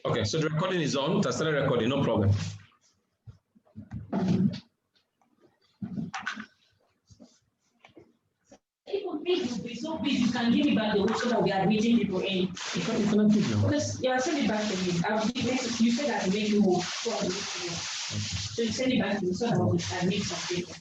Okay, so the recording is on. That's started recording, no problem. If be so busy, you can give me back the work so that we are meeting people in. Because yeah, send it back to me. You said that to make you move. So you send it back to me so that we can meet some people.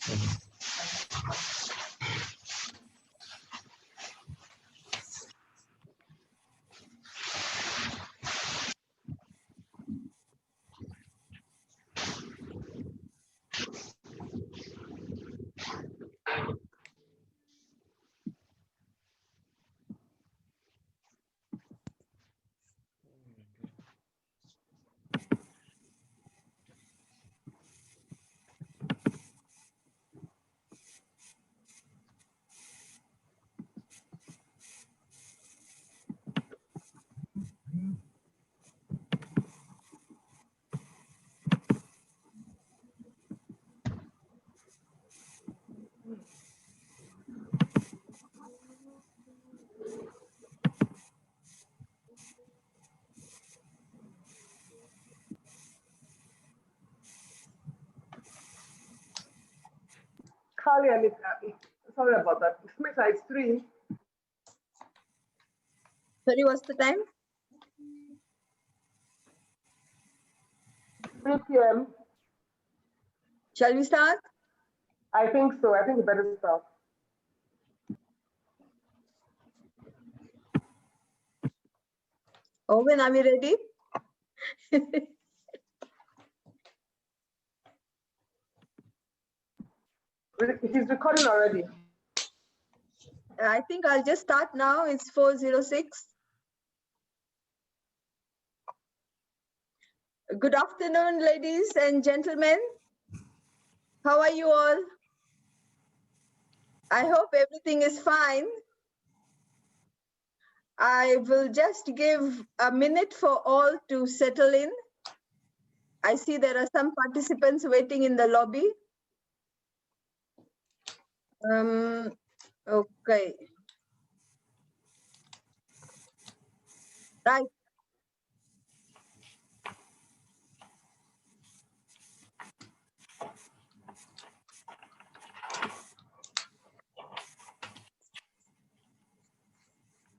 Carly and sorry about that. Smith is 3. Sorry, what's the time? 3 p.m. Shall we start? I think so. I think we better start. Owen, are we ready? He's recording already. I think I'll just start now. It's 4:06. Good afternoon, ladies and gentlemen. How are you all? I hope everything is fine. I will just give a minute for all to settle in. I see there are some participants waiting in the lobby. Okay. Right.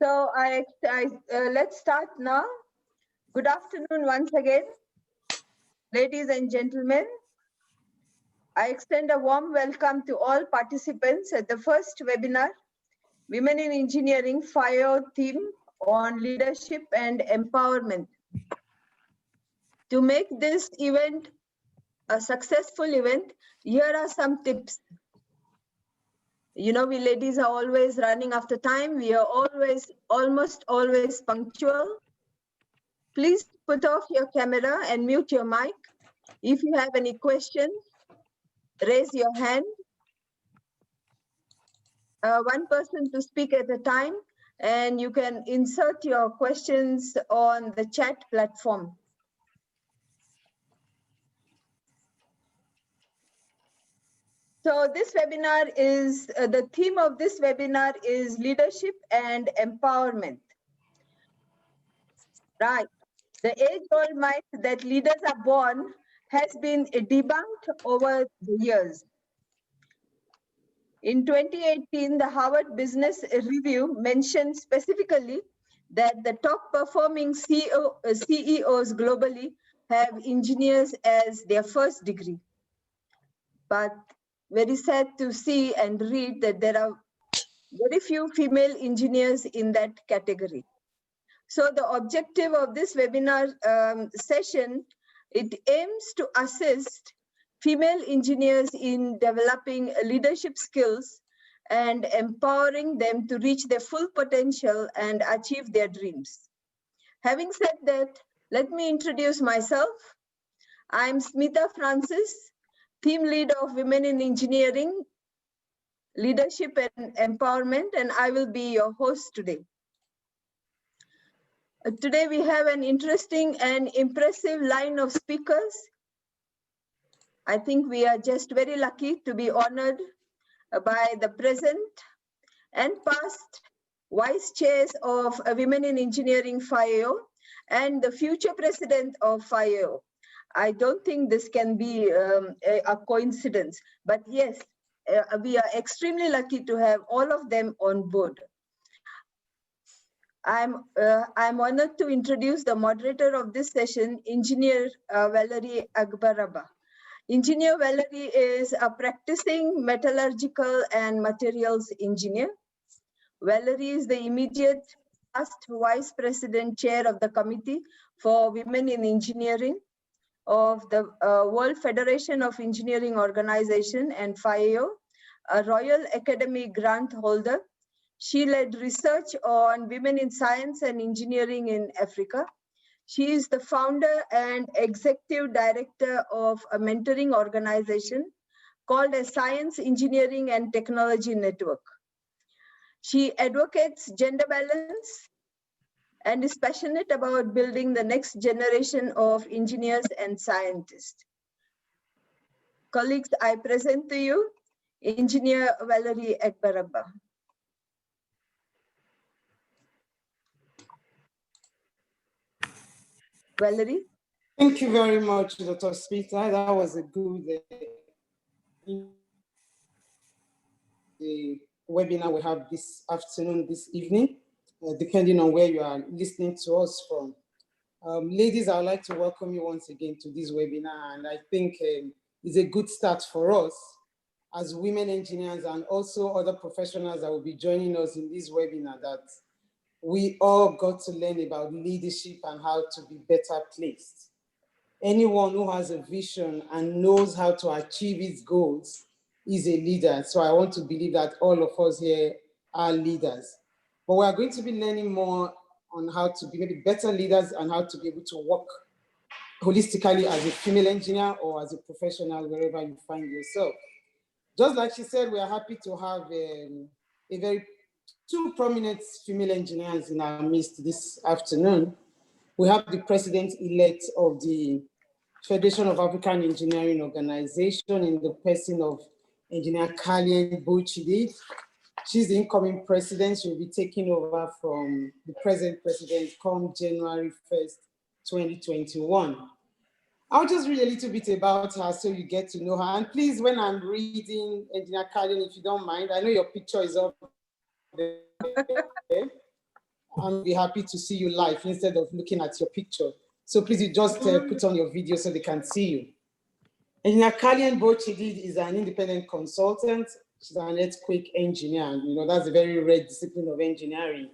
So let's start now. Good afternoon once again, ladies and gentlemen. I extend a warm welcome to all participants at the first webinar, Women in Engineering FAEO theme on leadership and empowerment. To make this event a successful event, here are some tips. You know, we ladies are always running after time. We are almost always punctual. Please put off your camera and mute your mic. If you have any questions, raise your hand. One person to speak at a time, and you can insert your questions on the chat platform. So this webinar is, the theme of this webinar is leadership and empowerment. Right. The age-old myth that leaders are born has been debunked over the years. In 2018, the Harvard Business Review mentioned specifically that the top performing CEOs globally have engineers as their first degree. But very sad to see and read that there are very few female engineers in that category. So the objective of this webinar session, it aims to assist female engineers in developing leadership skills and empowering them to reach their full potential and achieve their dreams. Having said that, let me introduce myself. I'm Smita Francis, Team Lead of Women in Engineering, Leadership and Empowerment, and I will be your host today. Today we have an interesting and impressive line of speakers. I think we are just very lucky to be honored by the present and past vice chairs of Women in Engineering FAEO and the future president of FAEO. I don't think this can be a coincidence, but yes, we are extremely lucky to have all of them on board. I'm honored to introduce the moderator of this session, Engineer Valerie Agbaraba. Engineer Valerie is a practicing metallurgical and materials engineer. Valerie is the immediate past Vice President Chair of the Committee for Women in Engineering of the World Federation of Engineering Organization and FAEO, a Royal Academy grant holder. She led research on women in science and engineering in Africa. She is the founder and executive director of a mentoring organization called a Science, Engineering and Technology Network. She advocates gender balance and is passionate about building the next generation of engineers and scientists. Colleagues, I present to you Engineer Valerie Agbaraba. Valerie? Thank you very much, Dr. Spita. That was a good the webinar we have this afternoon, this evening, depending on where you are listening to us from. Ladies, I would like to welcome you once again to this webinar, and I think it's a good start for us as women engineers and also other professionals that will be joining us in this webinar, that we all got to learn about leadership and how to be better placed. Anyone who has a vision and knows how to achieve its goals is a leader. So I want to believe that all of us here are leaders. But we are going to be learning more on how to be maybe better leaders and how to be able to work holistically as a female engineer or as a professional wherever you find yourself. Just like she said, we are happy to have two prominent female engineers in our midst this afternoon. We have the president-elect of the Federation of African Engineering Organization in the person of Engineer Kalien Bochidi. She's the incoming president. She'll be taking over from the present president come January 1st, 2021. I'll just read a little bit about her so you get to know her. And please, when I'm reading Engineer Kalien, if you don't mind, I know your picture is up there. I'll be happy to see you live instead of looking at your picture. So please, you just put on your video so they can see you. Engineer Kalien Bochidi is an independent consultant. She's an earthquake engineer. You know, that's a very rare discipline of engineering.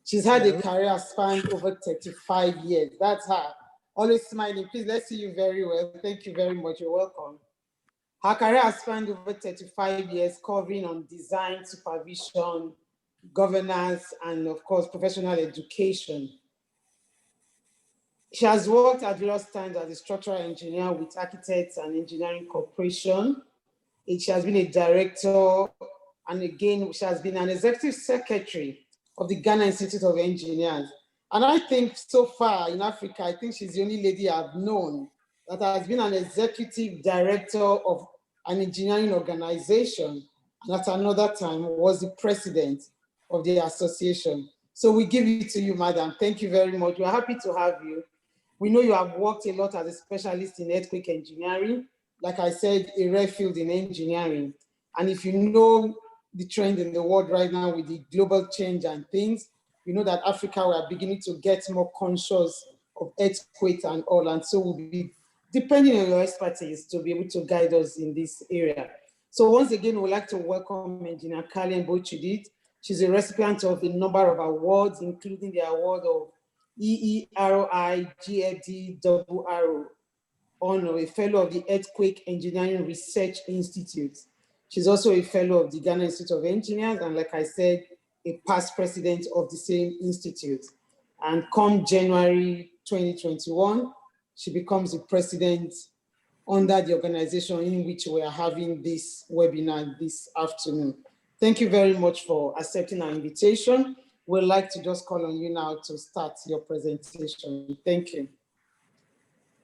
She's had a career span over 35 years. That's her. Always smiling. Please, let's see you very well. Thank you very much. You're welcome. Her career has spanned over 35 years, covering on design, supervision, governance, and of course, professional education. She has worked at various times as a structural engineer with Architects and Engineering Corporation. She has been a director, and again, she has been an executive secretary of the Ghana Institute of Engineers. And I think so far in Africa, I think she's the only lady I've known that has been an executive director of an engineering organization, and at another time was the president of the association. So we give it to you, madam. Thank you very much. We're happy to have you. We know you have worked a lot as a specialist in earthquake engineering. Like I said, a rare field in engineering. And if you know the trend in the world right now with the global change and things, you know that Africa, we are beginning to get more conscious of earthquakes and all. And so we'll be depending on your expertise to be able to guide us in this area. So once again, we'd like to welcome Engineer Kalien Bochidi. She's a recipient of a number of awards, including the award of EERI GFD RRO honor, a fellow of the Earthquake Engineering Research Institute. She's also a fellow of the Ghana Institute of Engineers, and like I said, a past president of the same institute. And come January 2021, she becomes the president under the organization in which we are having this webinar this afternoon. Thank you very much for accepting our invitation. We'd like to just call on you now to start your presentation. Thank you.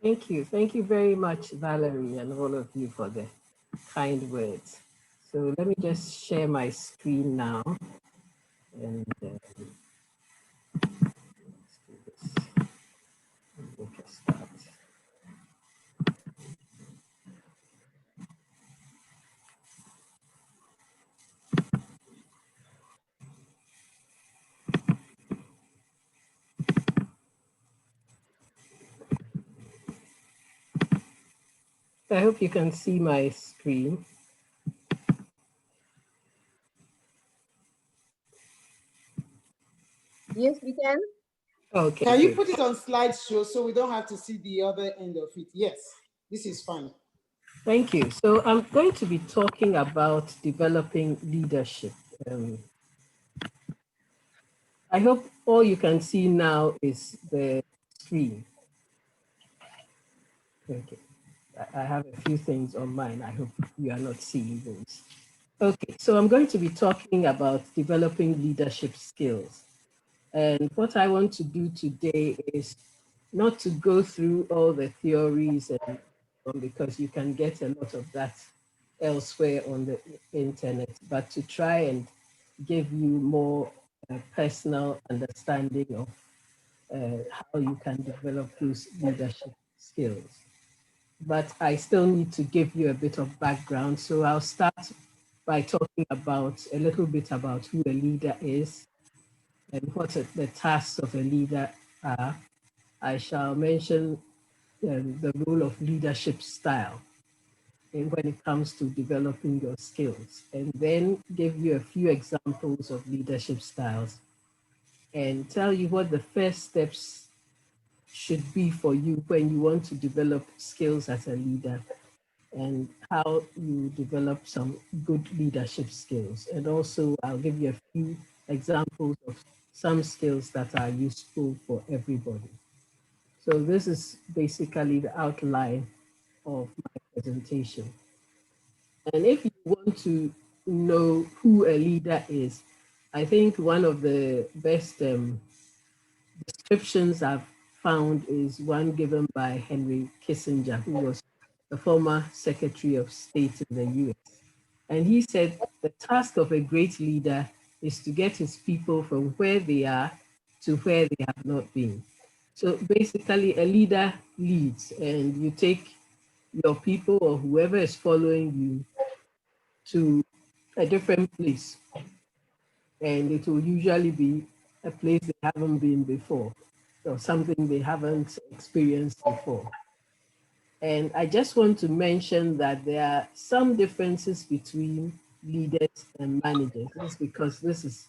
Thank you. Thank you very much, Valerie, and all of you for the kind words. So let me just share my screen now. And let's do this. just start. I hope you can see my screen. Yes, we can. Okay, Can you good. put it on slideshow so we don't have to see the other end of it? Yes, this is fine. Thank you. So I'm going to be talking about developing leadership. I hope all you can see now is the screen. Okay. I have a few things on mine. I hope you are not seeing those. Okay, so I'm going to be talking about developing leadership skills. And what I want to do today is not to go through all the theories and because you can get a lot of that elsewhere on the internet, but to try and give you more personal understanding of how you can develop those leadership skills. But I still need to give you a bit of background. So I'll start by talking about a little bit about who a leader is and what the tasks of a leader are. I shall mention the role of leadership style and when it comes to developing your skills, and then give you a few examples of leadership styles and tell you what the first steps should be for you when you want to develop skills as a leader and how you develop some good leadership skills. And also I'll give you a few examples of some skills that are useful for everybody. So this is basically the outline of my presentation. And if you want to know who a leader is, I think one of the best descriptions I've found is one given by Henry Kissinger, who was the former Secretary of State in the US. And he said the task of a great leader is to get his people from where they are to where they have not been. So basically, a leader leads, and you take your people or whoever is following you to a different place. And it will usually be a place they haven't been before or something they haven't experienced before. And I just want to mention that there are some differences between leaders and managers. This is because this is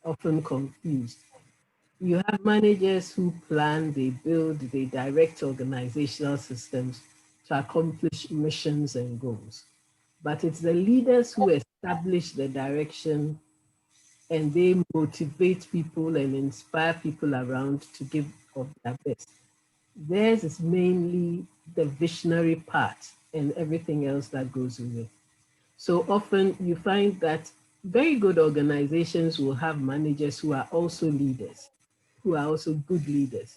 often confused. You have managers who plan, they build, they direct organizational systems to accomplish missions and goals. But it's the leaders who establish the direction and they motivate people and inspire people around to give of their best. Theirs is mainly the visionary part and everything else that goes with it. So often you find that very good organizations will have managers who are also leaders, who are also good leaders.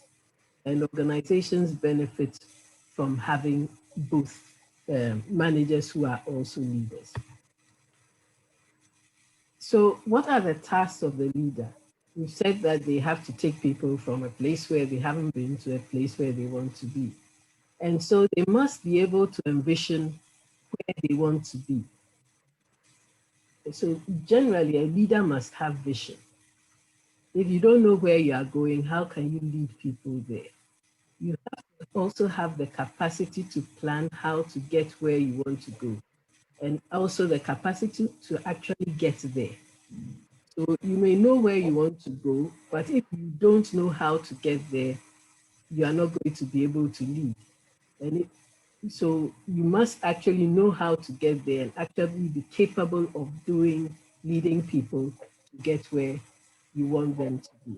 And organizations benefit from having both managers who are also leaders. So what are the tasks of the leader? We've said that they have to take people from a place where they haven't been to a place where they want to be. And so they must be able to envision where they want to be. So generally, a leader must have vision. If you don't know where you are going, how can you lead people there? You have to also have the capacity to plan how to get where you want to go, and also the capacity to actually get there. So you may know where you want to go, but if you don't know how to get there, you are not going to be able to lead. And so you must actually know how to get there and actually be capable of leading people to get where you want them to be.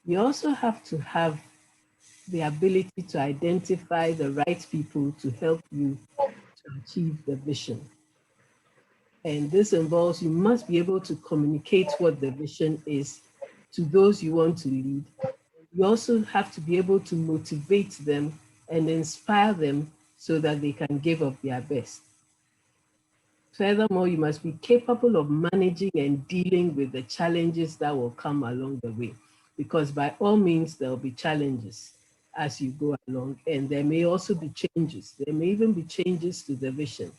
You also have to have the ability to identify the right people to help you to achieve the vision. And this involves you must be able to communicate what the vision is to those you want to lead. You also have to be able to motivate them and inspire them so that they can give of their best. Furthermore, you must be capable of managing and dealing with the challenges that will come along the way, because by all means, there will be challenges. as you go along. And there may also be changes. There may even be changes to the vision.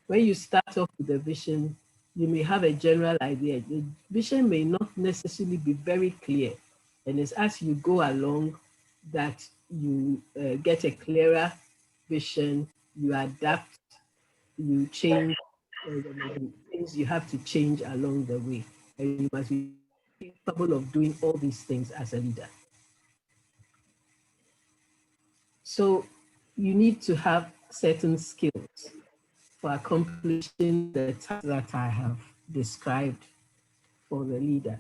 When you start off with the vision, you may have a general idea. The vision may not necessarily be very clear. And it's as you go along that you get a clearer vision, you adapt, you change, there may be things you have to change along the way. And you must be capable of doing all these things as a leader. So you need to have certain skills for accomplishing the tasks that I have described for the leader.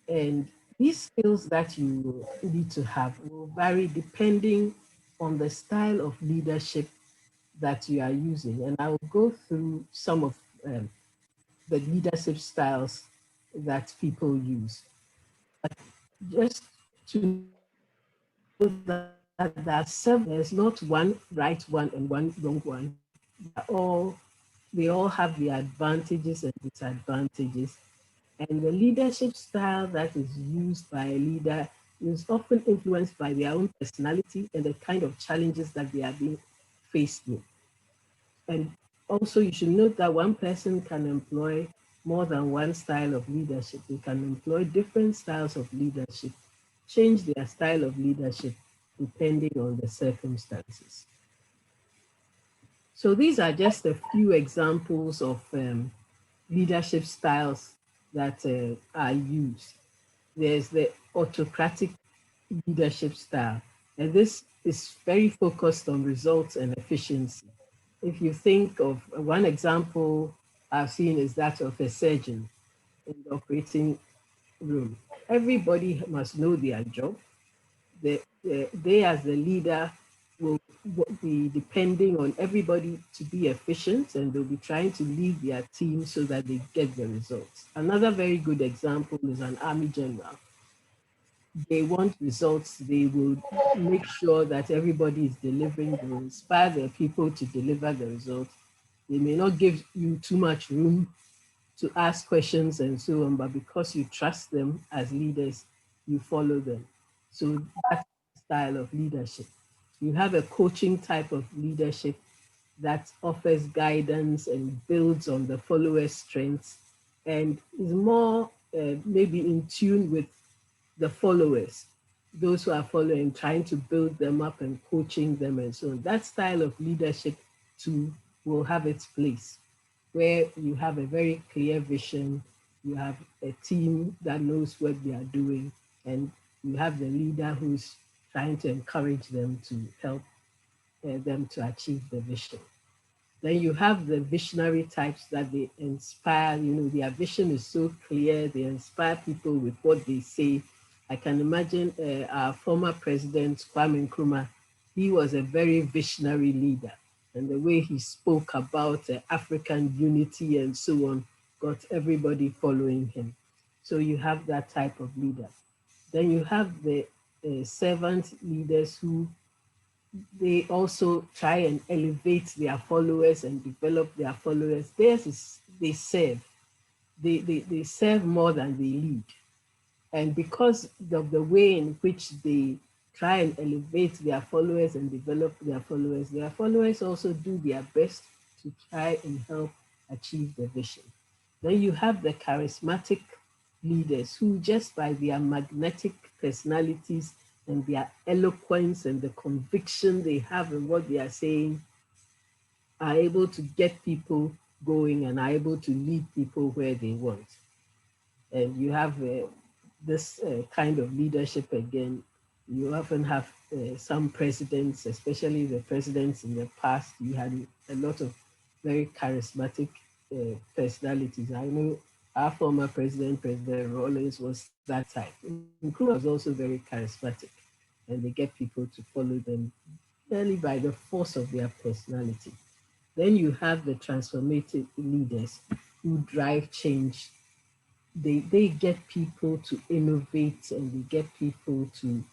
And these skills that you need to have will vary depending on the style of leadership that you are using. And I will go through some of the leadership styles that people use. But just to know that there's not one right one and one wrong one. They all have the advantages and disadvantages. And the leadership style that is used by a leader is often influenced by their own personality and the kind of challenges that they are being faced with. And also you should note that one person can employ more than one style of leadership. They can employ different styles of leadership, change their style of leadership depending on the circumstances. So these are just a few examples of leadership styles that are used. There's the autocratic leadership style, and this is very focused on results and efficiency. If you think of one example I've seen is that of a surgeon in the operating room. Everybody must know their job. They as the leader will be depending on everybody to be efficient, and they'll be trying to lead their team so that they get the results. Another very good example is an army general. They want results. They will make sure that everybody is delivering. They will inspire their people to deliver the results. They may not give you too much room to ask questions and so on, but because you trust them as leaders, you follow them. So that's the style of leadership. You have a coaching type of leadership that offers guidance and builds on the followers' strengths and is more maybe in tune with the followers, those who are following, trying to build them up and coaching them and so on. That style of leadership too will have its place, where you have a very clear vision, you have a team that knows what they are doing, and you have the leader who's trying to encourage them to help them to achieve the vision. Then you have the visionary types that they inspire, their vision is so clear, they inspire people with what they say. I can imagine our former president, Kwame Nkrumah, he was a very visionary leader. And the way he spoke about African unity and so on got everybody following him. So you have that type of leader. Then you have the servant leaders who they also try and elevate their followers and develop their followers. Theirs is they serve. They serve more than they lead. And because of the way in which they try and elevate their followers and develop their followers also do their best to try and help achieve the vision. Then you have the charismatic leaders who just by their magnetic personalities and their eloquence and the conviction they have in what they are saying are able to get people going and are able to lead people where they want. And you have this kind of leadership again. You often have some presidents, especially the presidents in the past, you had a lot of very charismatic personalities. I know our former president, President Rawlings, was that type. Nkrumah was also very charismatic, and they get people to follow them merely by the force of their personality. Then you have the transformative leaders who drive change. They get people to innovate and they get people to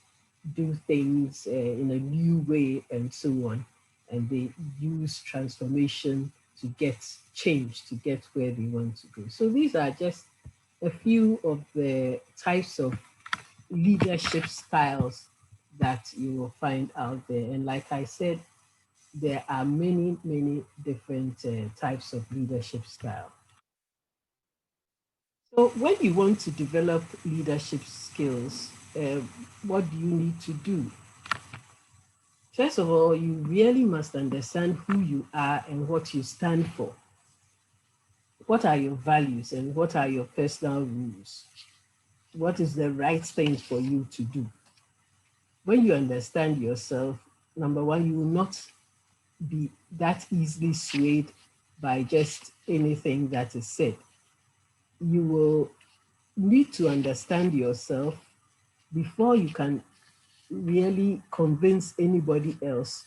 do things in a new way and so on. And they use transformation to get change, to get where they want to go. So these are just a few of the types of leadership styles that you will find out there. And like I said, there are many, many different types of leadership style. So when you want to develop leadership skills, what do you need to do? First of all, you really must understand who you are and what you stand for. What are your values and what are your personal rules? What is the right thing for you to do? When you understand yourself, number one, you will not be that easily swayed by just anything that is said. You will need to understand yourself before you can really convince anybody else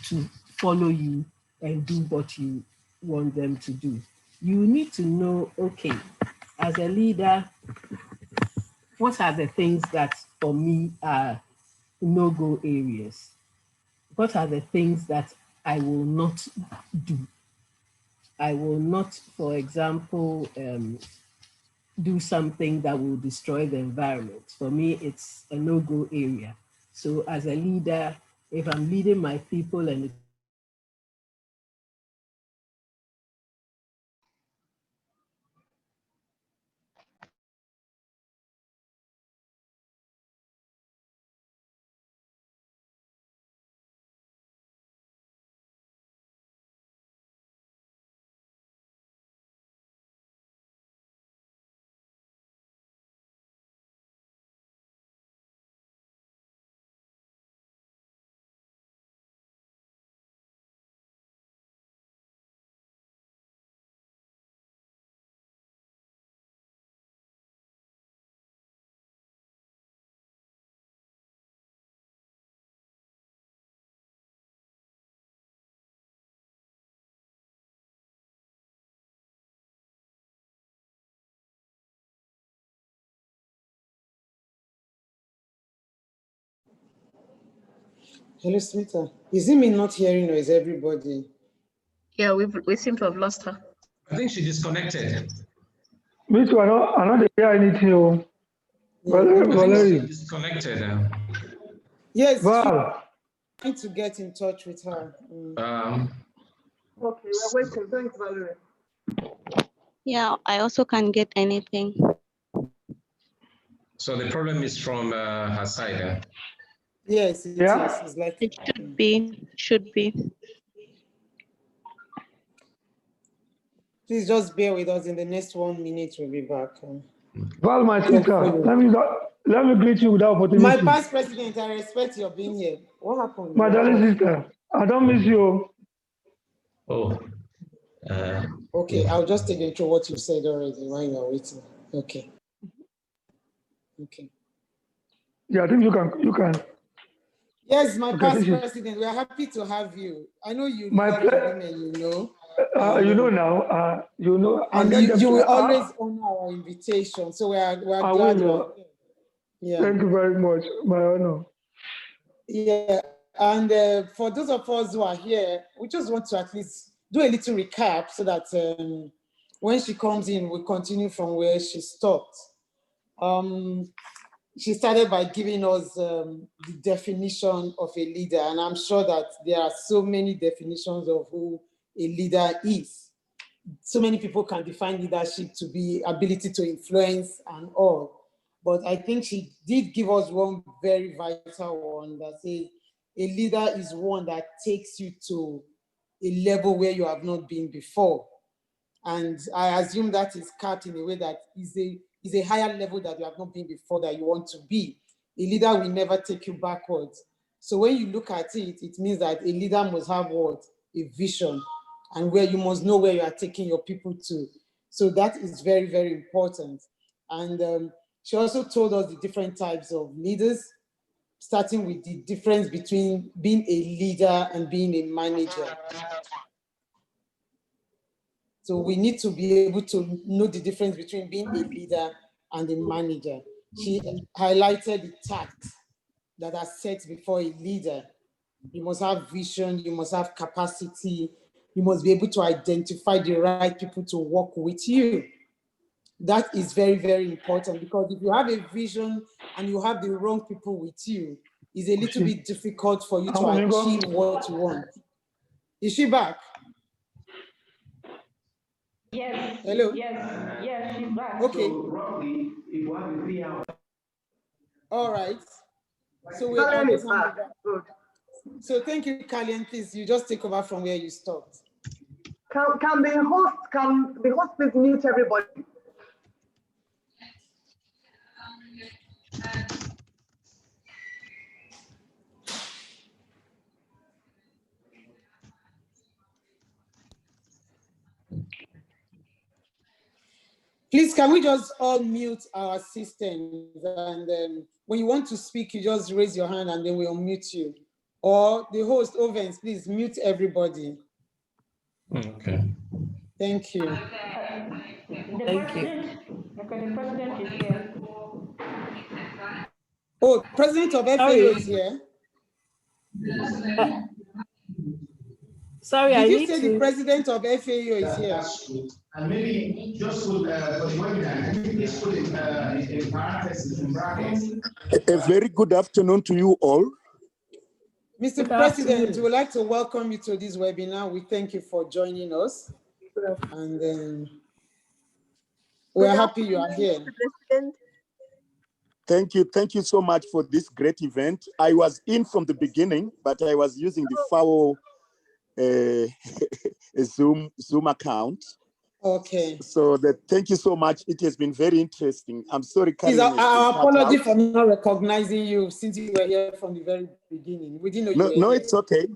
to follow you and do what you want them to do. You need to know, okay, as a leader, what are the things that for me are no-go areas? What are the things that I will not do? I will not, for example, do something that will destroy the environment. For me, it's a no-go area. So as a leader, if I'm leading my people and Hello, Smita. Is it me not hearing or is everybody? Yeah, we seem to have lost her. I think she disconnected. Me too, I don't hear anything. Oh. Yeah, I think she Valerie, disconnected. yes, she's Val, trying to get in touch with her. Okay, we're waiting. Thanks, Valerie. Yeah, I also can't get anything. So the problem is from her side. Yes, it yeah? is. It's like It should be. please just bear with us. In the next 1 minute, we'll be back. Val, my sister, let me greet you with that opportunity. My past president, I respect your being here. What happened? My darling sister, I don't miss you. Oh. Okay, Yeah. I'll just take you through what you said already while you're waiting. Okay. Okay. Yeah, I think you can. Yes, my Okay, past president, we are happy to have you. I know you my love the women, you know. you know now, And then you will always honor our invitation. So we are glad you are here. Yeah. Thank you very much. My honor. Yeah. And for those of us who are here, we just want to at least do a little recap so that when she comes in, we continue from where she stopped. She started by giving us the definition of a leader, and I'm sure that there are so many definitions of who a leader is. So many people can define leadership to be ability to influence and all, but I think she did give us one very vital one that says a leader is one that takes you to a level where you have not been before. And I assume that is capped in a way that is a higher level that you have not been before that you want to be. A leader will never take you backwards. So when you look at it, it means that a leader must have what? A vision, and where you must know where you are taking your people to. So that is very, very important. And she also told us the different types of leaders, starting with the difference between being a leader and being a manager. So we need to be able to know the difference between being a leader and a manager. She highlighted the tasks that are set before a leader. You must have vision, you must have capacity, you must be able to identify the right people to work with you. That is very, very important, because if you have a vision and you have the wrong people with you, it's a little bit difficult for you to Amigo. achieve what you want. Is she back? Yes. Hello? Yes, she's back. Okay. So roughly, if you have a 3 hour. All right. So I'll Kalian just is hand back. it back. Good. So thank you, Kalian. Please, you just take over from where you stopped. Can the host please mute everybody? Please, can we just all mute our systems? And when you want to speak, you just raise your hand and then we'll mute you. Or the host, Ovens, please mute everybody. Okay. Thank you. The Thank you. president, okay, the president is here. Oh, president of FAO Sorry. is here. Sorry, Did I you need say to. the president of FAO is here? That's true. And maybe just put for the webinar, can you please put it in parentheses, in brackets? A very good afternoon to you all. Mr. Good President, afternoon. we would like to welcome you to this webinar. We thank you for joining us. And we're Good happy you are afternoon, here. Mr. President. Thank you so much for this great event. I was in from the beginning, but I was using the FAEO Zoom account. Okay. So thank you so much. It has been very interesting. I'm sorry, Please, Karen. our apology for not recognizing you since you were here from the very beginning. We didn't know you were No, here. it's okay.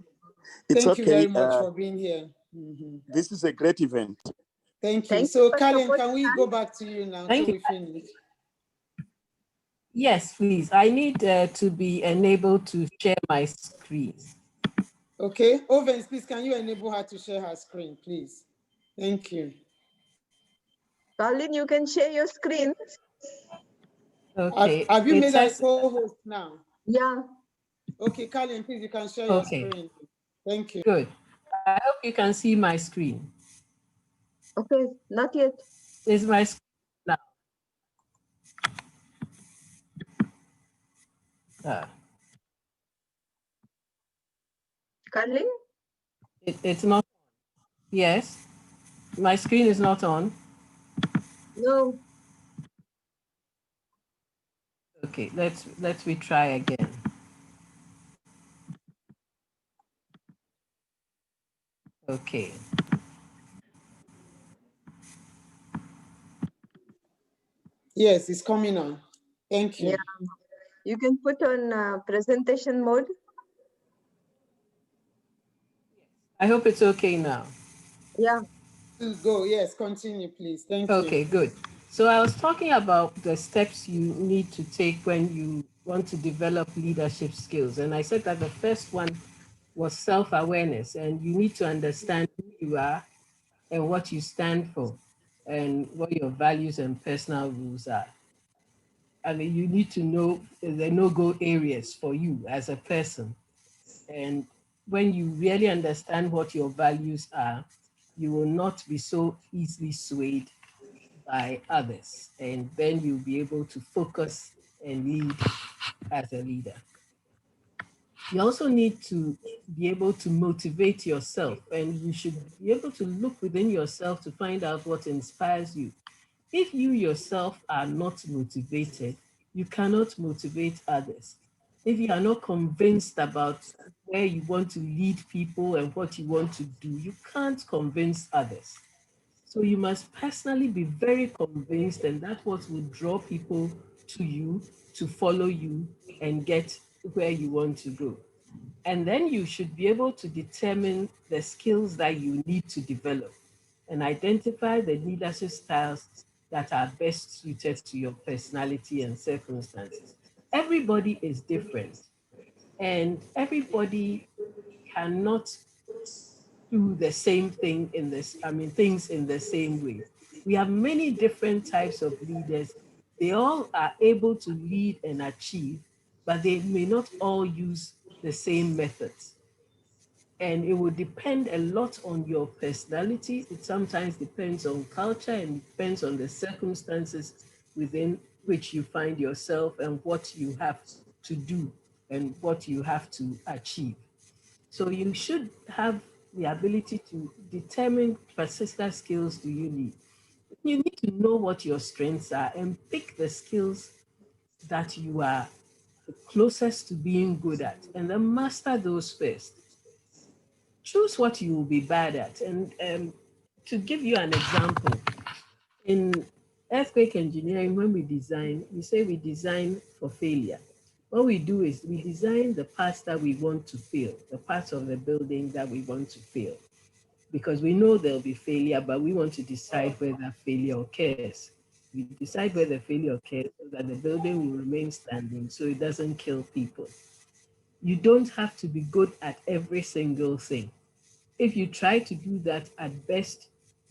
It's Thank okay. you very much for being here. This is a great event. Thank you. Thank you So, for Kalian, supporting can we us. go back to you now Thank till you. we finish? Yes, please. I need to be enabled to share my screen. Okay. Ovens, please, can you enable her to share her screen, please? Thank you. Colin, you can share your screen. Okay. Have you It made her a says, co-host now? Yeah. Okay, Kalian, please, you can share your okay. screen. Thank you. Good. I hope you can see my screen. Okay, not yet. Is my screen now? Colin? It's not. Yes. My screen is not on. No. Okay, let's retry again. Okay. Yes, it's coming on. Thank you. Yeah. You can put on presentation mode. I hope it's okay now. Yeah. Go. Yes, continue, please. Thank you. Okay, good. So I was talking about the steps you need to take when you want to develop leadership skills. And I said that the first one was self-awareness, and you need to understand who you are and what you stand for and what your values and personal rules are. I mean, you need to know the no-go areas for you as a person. And when you really understand what your values are, you will not be so easily swayed by others. And then you'll be able to focus and lead as a leader. You also need to be able to motivate yourself, and you should be able to look within yourself to find out what inspires you. If you yourself are not motivated, you cannot motivate others. If you are not convinced about where you want to lead people and what you want to do, you can't convince others. So you must personally be very convinced, and that's what will draw people to you, to follow you and get where you want to go. And then you should be able to determine the skills that you need to develop and identify the leadership styles that are best suited to your personality and circumstances. Everybody is different, and everybody cannot do the same thing in this, things in the same way. We have many different types of leaders. They all are able to lead and achieve, but they may not all use the same methods. And it will depend a lot on your personality. It sometimes depends on culture and depends on the circumstances within which you find yourself and what you have to do and what you have to achieve. So you should have the ability to determine particular skills do you need. You need to know what your strengths are and pick the skills that you are closest to being good at, and then master those first. Choose what you will be bad at. And to give you an example, in earthquake engineering, when we design, we say we design for failure. What we do is we design the parts that we want to fail, the parts of the building that we want to fail, because we know there'll be failure, but we want to decide where that failure occurs. We decide where the failure occurs so that the building will remain standing so it doesn't kill people. You don't have to be good at every single thing. If you try to do that, at best,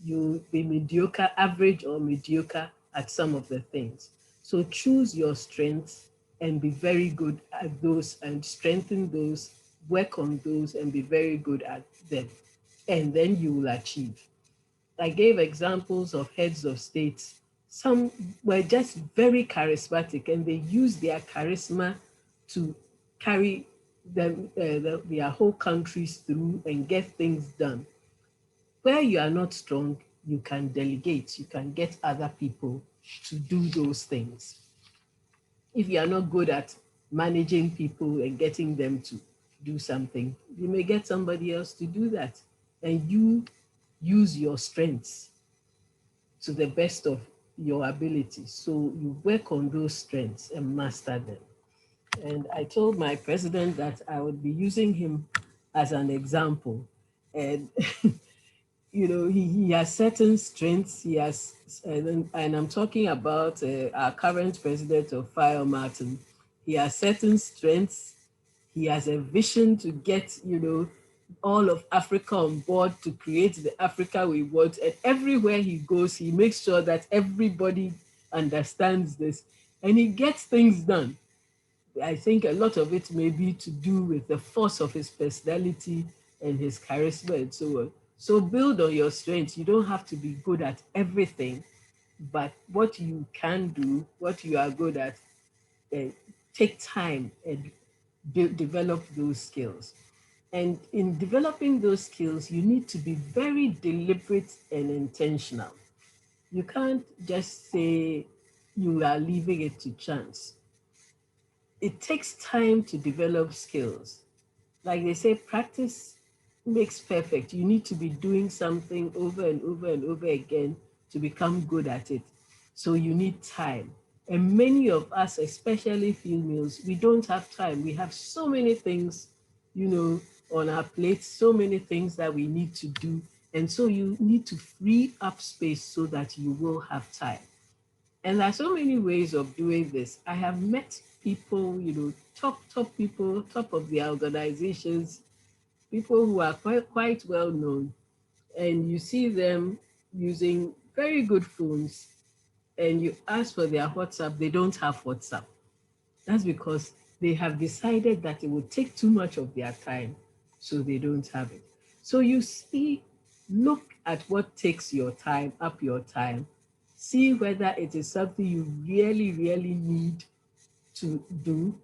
you'll be mediocre, average or mediocre at some of the things. So choose your strengths and be very good at those and strengthen those, work on those and be very good at them. And then you will achieve. I gave examples of heads of states. Some were just very charismatic and they used their charisma to carry their whole countries through and get things done. Where you are not strong, you can delegate, you can get other people to do those things. If you are not good at managing people and getting them to do something, you may get somebody else to do that. And you use your strengths to the best of your ability. So you work on those strengths and master them. And I told my president that I would be using him as an example. And, you know, he has certain strengths. He has, and I'm talking about our current president of FAEO, Martin. He has certain strengths. He has a vision to get, you know, all of Africa on board to create the Africa we want. And everywhere he goes, he makes sure that everybody understands this and he gets things done. I think a lot of it may be to do with the force of his personality and his charisma and so on. So build on your strengths. You don't have to be good at everything, but what you can do, what you are good at, take time and develop those skills. And in developing those skills, you need to be very deliberate and intentional. You can't just say you are leaving it to chance. It takes time to develop skills. Like they say, practice makes perfect. You need to be doing something over and over and over again to become good at it. So you need time. And many of us, especially females, we don't have time. We have so many things, you know, on our plates, so many things that we need to do. And so you need to free up space so that you will have time. And there are so many ways of doing this. I have met people, you know, top people, top of their organizations, people who are quite well known, and you see them using very good phones, and you ask for their WhatsApp, they don't have WhatsApp. That's because they have decided that it would take too much of their time, so they don't have it. So you see, look at what takes your time, up your time, see whether it is something you really, really need to do,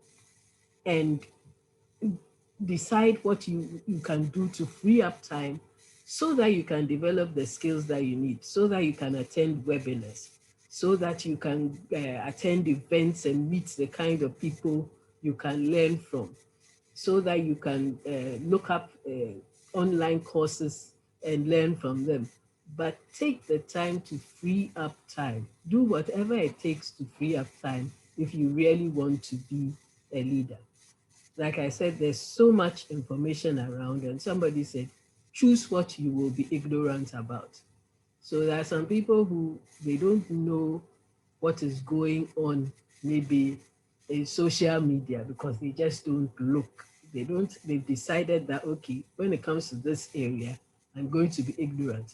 and decide what you can do to free up time so that you can develop the skills that you need, so that you can attend webinars, so that you can attend events and meet the kind of people you can learn from, so that you can look up online courses and learn from them. But take the time to free up time. Do whatever it takes to free up time if you really want to be a leader. Like I said, there's so much information around, and somebody said, choose what you will be ignorant about. So there are some people who they don't know what is going on, maybe in social media, because they just don't look. They've decided that, okay, when it comes to this area, I'm going to be ignorant.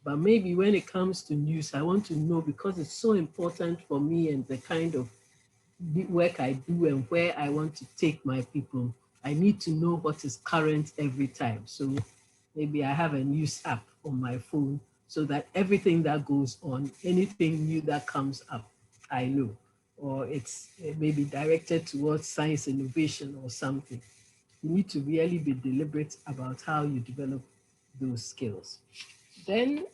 But maybe when it comes to news, I want to know because it's so important for me and the kind of the work I do and where I want to take my people. I need to know what is current every time. So maybe I have a news app on my phone so that everything that goes on, anything new that comes up, I know. or it's maybe directed towards science innovation or something. You need to really be deliberate about how you develop those skills. Then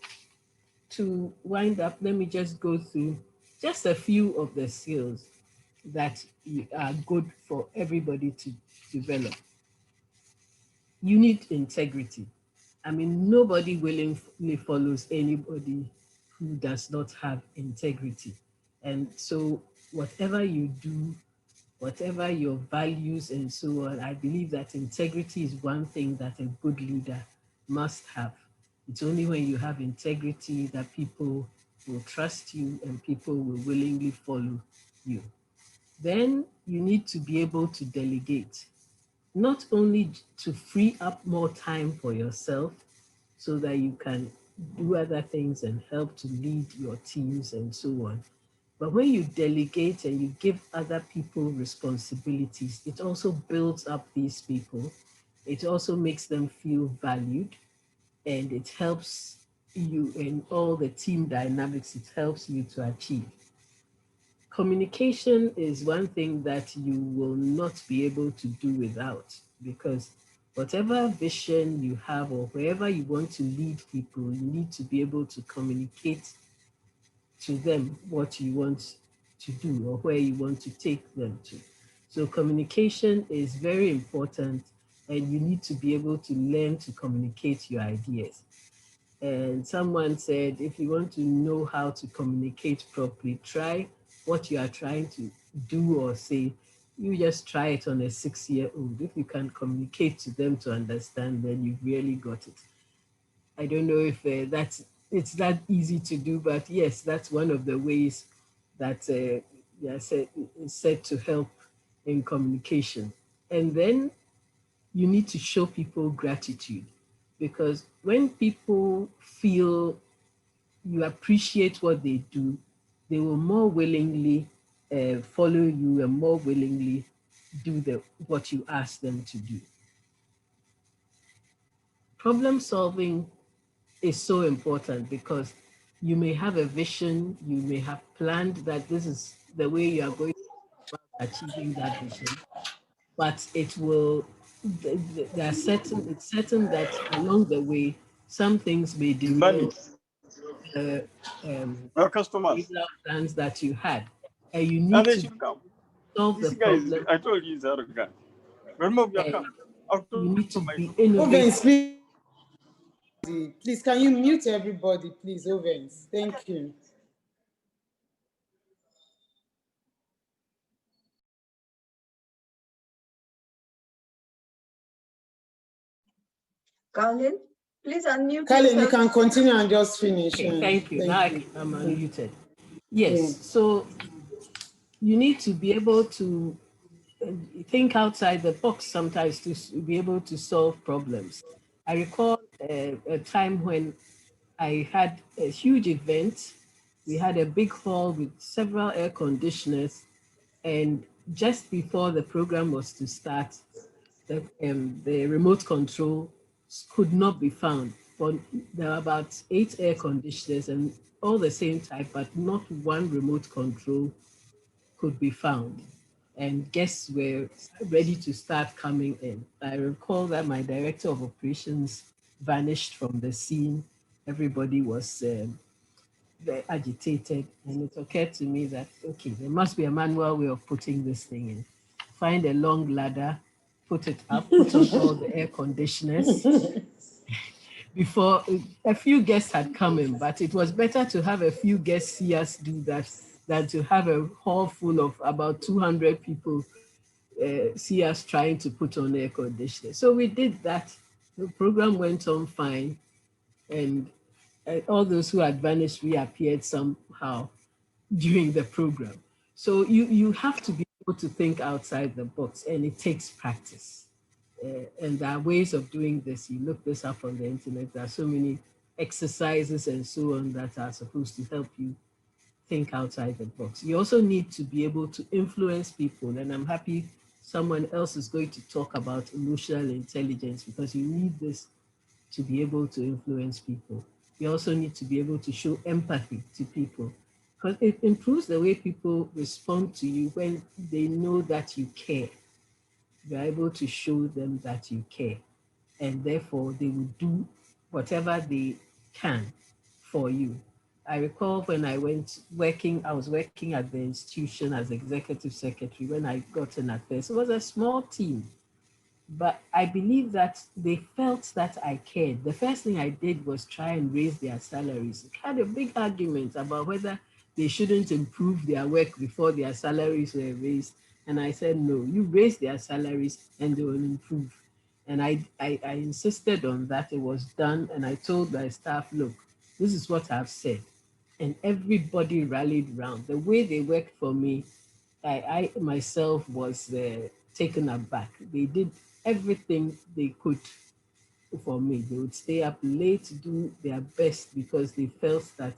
to wind up, let me just go through just a few of the skills that are good for everybody to develop. You need integrity. I mean, nobody willingly follows anybody who does not have integrity. And so whatever you do, whatever your values and so on, I believe that integrity is one thing that a good leader must have. It's only when you have integrity that people will trust you and people will willingly follow you. Then you need to be able to delegate, not only to free up more time for yourself so that you can do other things and help to lead your teams and so on, but when you delegate and you give other people responsibilities, it also builds up these people. It also makes them feel valued, and it helps you in all the team dynamics. It helps you to achieve. Communication is one thing that you will not be able to do without, because whatever vision you have or wherever you want to lead people, you need to be able to communicate to them what you want to do or where you want to take them to. So communication is very important, and you need to be able to learn to communicate your ideas. And someone said, if you want to know how to communicate properly, try what you are trying to do or say. You just try it on a 6-year-old. If you can communicate to them to understand, then you've really got it. I don't know if it's that easy to do, but yes, that's one of the ways that is said to help in communication. And then you need to show people gratitude, because when people feel you appreciate what they do, they will more willingly follow you and more willingly do what you ask them to do. Problem solving is so important, because you may have a vision, you may have planned that this is the way you are going about achieving that vision, but it's certain that along the way, some things may derail the Our customers. original plans that you had, and you need They to should come. solve the This guy is, problem, I told you, he's arrogant. Remove your and come. I'll you need to my be innovative. Ovens, please, can you mute everybody, please, Ovens? Thank you. Colin, please unmute Colin, you yourself. can continue and just finish. Okay, thank you. Now I'm unmuted. Yes, Yeah. so you need to be able to think outside the box sometimes to be able to solve problems. I recall a time when I had a huge event. We had a big hall with several air conditioners, and just before the program was to start, the remote control could not be found. But there were about 8 air conditioners and all the same type, but not one remote control could be found. And guests were ready to start coming in. I recall that my director of operations vanished from the scene. Everybody was very agitated, and it occurred to me that, okay, there must be a manual way of putting this thing in. Find a long ladder, put it up, put on all the air conditioners. Before a few guests had come in, but it was better to have a few guests see us do that than to have a hall full of about 200 people see us trying to put on air conditioners. So we did that. The program went on fine, and all those who had vanished reappeared somehow during the program. So you have to be able to think outside the box, and it takes practice. And there are ways of doing this. You look this up on the internet. There are so many exercises and so on that are supposed to help you think outside the box. You also need to be able to influence people. And I'm happy someone else is going to talk about emotional intelligence, because you need this to be able to influence people. You also need to be able to show empathy to people. because it improves the way people respond to you when they know that you care. You're able to show them that you care, and therefore they will do whatever they can for you. I recall when I was working at the institution as executive secretary when I got in at first. It was a small team, but I believe that they felt that I cared. The first thing I did was try and raise their salaries. We had a big argument about whether they shouldn't improve their work before their salaries were raised. And I said, no, you raise their salaries and they will improve. And I insisted on that. It was done. And I told my staff, look, this is what I've said. And everybody rallied round. The way they worked for me, I myself was taken aback. They did everything they could for me. They would stay up late to do their best because they felt that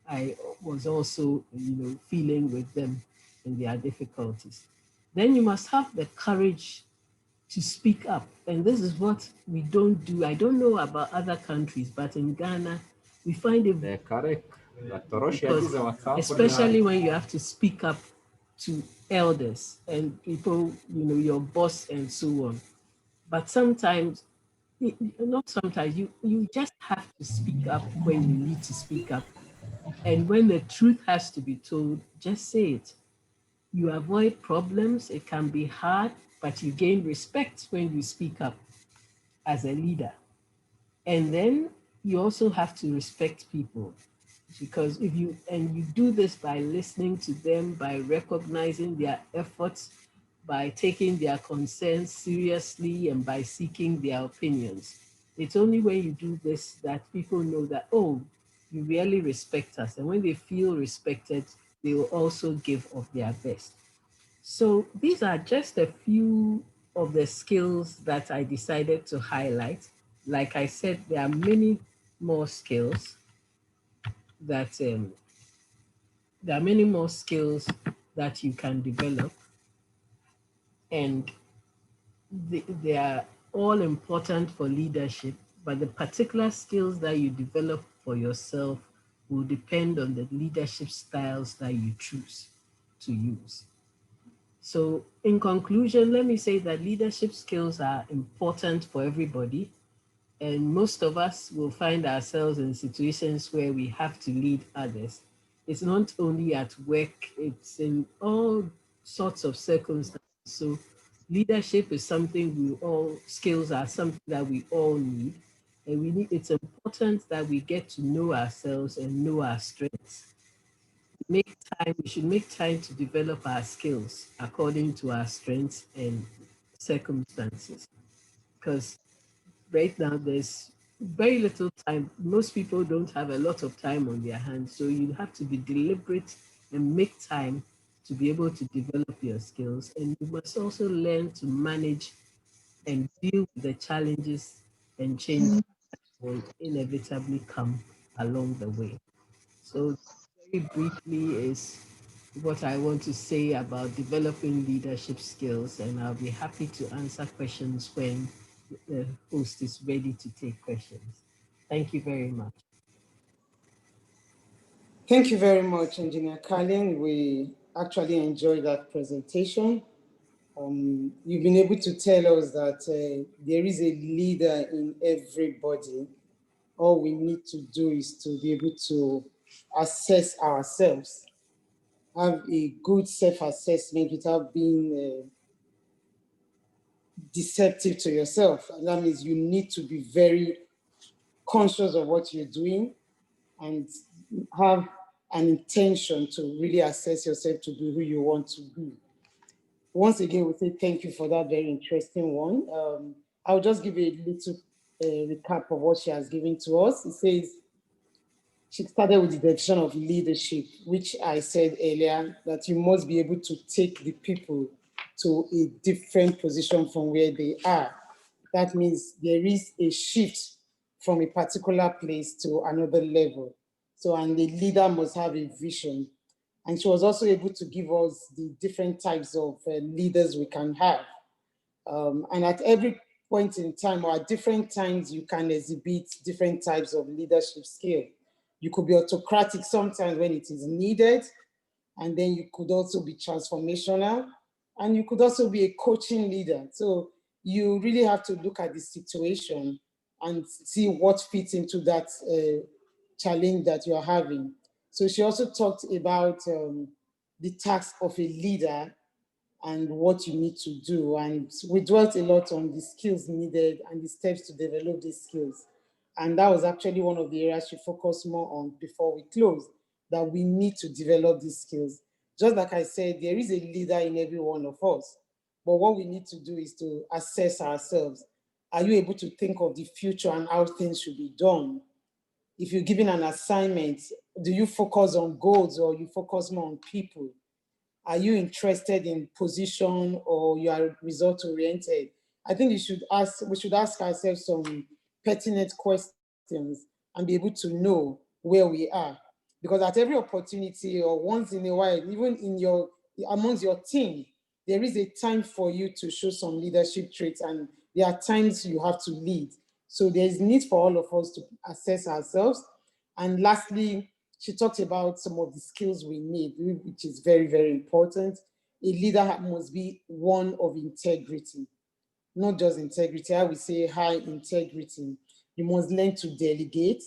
I was also, feeling with them in their difficulties. Then you must have the courage to speak up. And this is what we don't do. I don't know about other countries, but in Ghana, we find it because especially when you have to speak up to elders and people, your boss and so on. But sometimes, not sometimes, you just have to speak up when you need to speak up. And when the truth has to be told, just say it. You avoid problems. It can be hard, but you gain respect when you speak up as a leader. And then you also have to respect people, because if you do this by listening to them, by recognizing their efforts, by taking their concerns seriously, and by seeking their opinions. It's only when you do this that people know that, oh, you really respect us. And when they feel respected, they will also give of their best. So these are just a few of the skills that I decided to highlight. Like I said, there are many more skills that you can develop, and they are all important for leadership, but the particular skills that you develop for yourself will depend on the leadership styles that you choose to use. So in conclusion, let me say that leadership skills are important for everybody. And most of us will find ourselves in situations where we have to lead others. It's not only at work, it's in all sorts of circumstances. So leadership is something skills are something that we all need. And it's important that we get to know ourselves and know our strengths. We should make time to develop our skills according to our strengths and circumstances. Because right now there's very little time. Most people don't have a lot of time on their hands. So you have to be deliberate and make time to be able to develop your skills. And you must also learn to manage and deal with the challenges and changes that will inevitably come along the way. So very briefly is what I want to say about developing leadership skills, and I'll be happy to answer questions when the host is ready to take questions. Thank you very much. Thank you very much, Engineer Carlin. We actually enjoyed that presentation. You've been able to tell us that there is a leader in everybody. All we need to do is to be able to assess ourselves, have a good self-assessment without being deceptive to yourself. And that means you need to be very conscious of what you're doing and have an intention to really assess yourself to be who you want to be. Once again, we say thank you for that very interesting one. I'll just give you a little recap of what she has given to us. It says, she started with the definition of leadership, which I said earlier, that you must be able to take the people to a different position from where they are. That means there is a shift from a particular place to another level. So, and the leader must have a vision. And she was also able to give us the different types of leaders we can have. And at every point in time, or at different times, you can exhibit different types of leadership skill. You could be autocratic sometimes when it is needed, and then you could also be transformational, and you could also be a coaching leader. So you really have to look at the situation and see what fits into that challenge that you're having. So she also talked about the task of a leader and what you need to do. And we dwelt a lot on the skills needed and the steps to develop these skills. And that was actually one of the areas she focused more on before we closed, that we need to develop these skills. Just like I said, there is a leader in every one of us. But what we need to do is to assess ourselves. Are you able to think of the future and how things should be done? If you're given an assignment, do you focus on goals or you focus more on people? Are you interested in position or you are result oriented? I think we should ask ourselves some pertinent questions and be able to know where we are. Because at every opportunity or once in a while, even amongst your team, there is a time for you to show some leadership traits, and there are times you have to lead. So there's need for all of us to assess ourselves. And lastly, she talked about some of the skills we need, which is very, very important. A leader must be one of integrity, not just integrity. I would say high integrity. You must learn to delegate.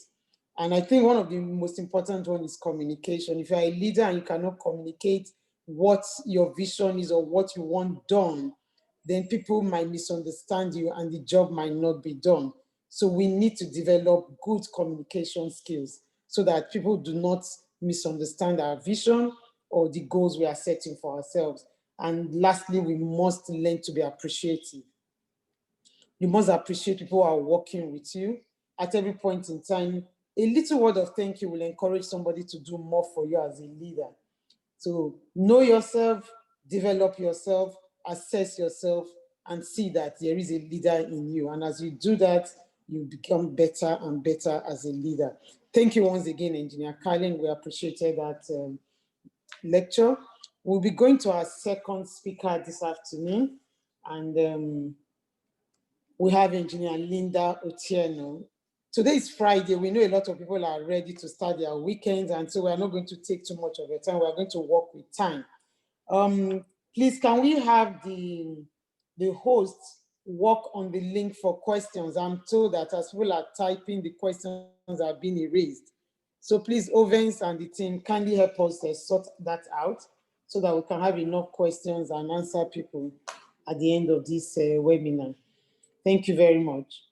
And I think one of the most important one is communication. If you're a leader and you cannot communicate what your vision is or what you want done, then people might misunderstand you and the job might not be done. So we need to develop good communication skills so that people do not misunderstand our vision or the goals we are setting for ourselves. And lastly, we must learn to be appreciative. You must appreciate people who are working with you. At every point in time, a little word of thank you will encourage somebody to do more for you as a leader. So know yourself, develop yourself, assess yourself, and see that there is a leader in you. And as you do that, you become better and better as a leader. Thank you once again, Engineer Carlin. We appreciated that lecture. We'll be going to our second speaker this afternoon. And we have Engineer Linda Otieno. Today is Friday. We know a lot of people are ready to start their weekends, and so we're not going to take too much of your time. We're going to work with time. Please, can we have the host work on the link for questions? I'm told that as people are typing, the questions are being erased. So please, Ovens and the team, kindly help us sort that out so that we can have enough questions and answer people at the end of this webinar. Thank you very much.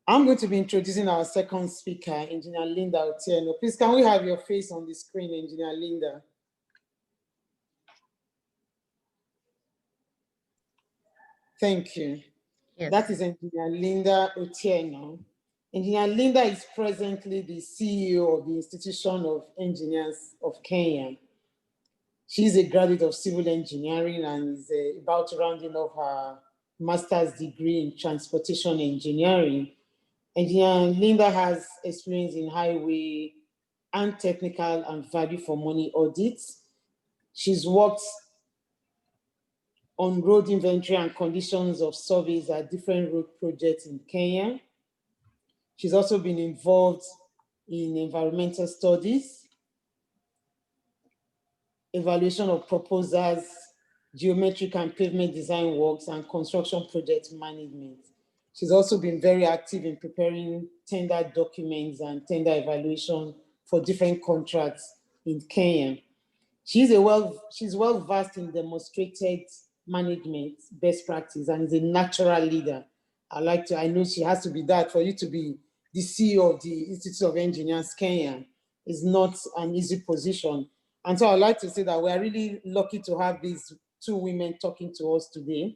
I'm going to be introducing our second speaker, Engineer Linda Otieno. Please, can we have your face on the screen, Engineer Linda? Thank you. Yes. That is Engineer Linda Otieno. Engineer Linda is presently the CEO of the Institution of Engineers of Kenya. She's a graduate of civil engineering and is about to rounding off her master's degree in transportation engineering. Engineer Linda has experience in highway and technical and value for money audits. She's worked on road inventory and conditions of surveys at different road projects in Kenya. She's also been involved in environmental studies, evaluation of proposals, geometric and pavement design works, and construction project management. She's also been very active in preparing tender documents and tender evaluation for different contracts in Kenya. She's well versed in demonstrated management best practice and is a natural leader. I know she has to be that. For you to be the CEO of the Institute of Engineers Kenya is not an easy position. And so I'd like to say that we are really lucky to have these two women talking to us today.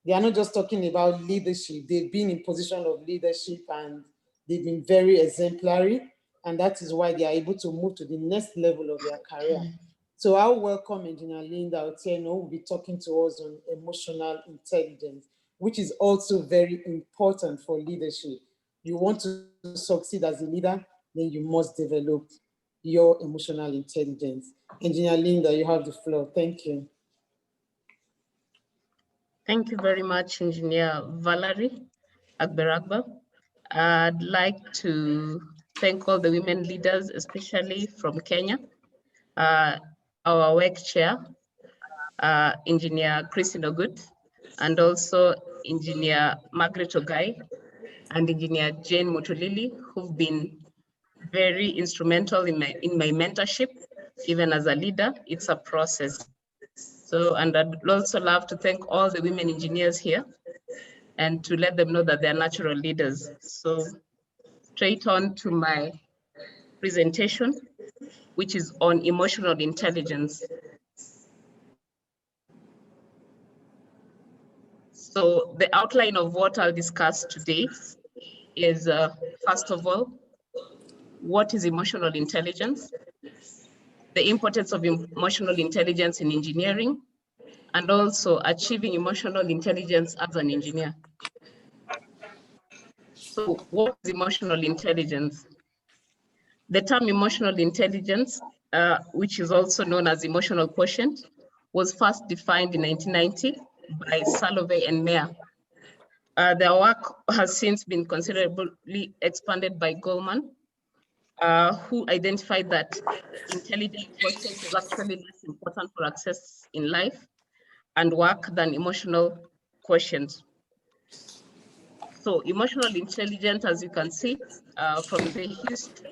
They are not just talking about leadership. They've been in position of leadership and they've been very exemplary. And that is why they are able to move to the next level of their career. So I'll welcome Engineer Linda Otieno, who will be talking to us on emotional intelligence, which is also very important for leadership. You want to succeed as a leader, then you must develop your emotional intelligence. Engineer Linda, you have the floor. Thank you. Thank you very much, Engineer Valerie Agberagba. I'd like to thank all the women leaders, especially from Kenya, our work chair, Engineer Christine Ogut, and also Engineer Margaret Ogai and Engineer Jane Mutulili, who've been very instrumental in my mentorship, even as a leader. It's a process. So, and I'd also love to thank all the women engineers here and to let them know that they're natural leaders. So straight on to my presentation, which is on emotional intelligence. So the outline of what I'll discuss today is, first of all, what is emotional intelligence? The importance of emotional intelligence in engineering, and also achieving emotional intelligence as an engineer. So what is emotional intelligence? The term emotional intelligence, which is also known as emotional quotient, was first defined in 1990 by Salovey and Mayer. Their work has since been considerably expanded by Goldman, who identified that intelligent quotient is actually less important for success in life and work than emotional quotient. So emotional intelligence, as you can see from the history,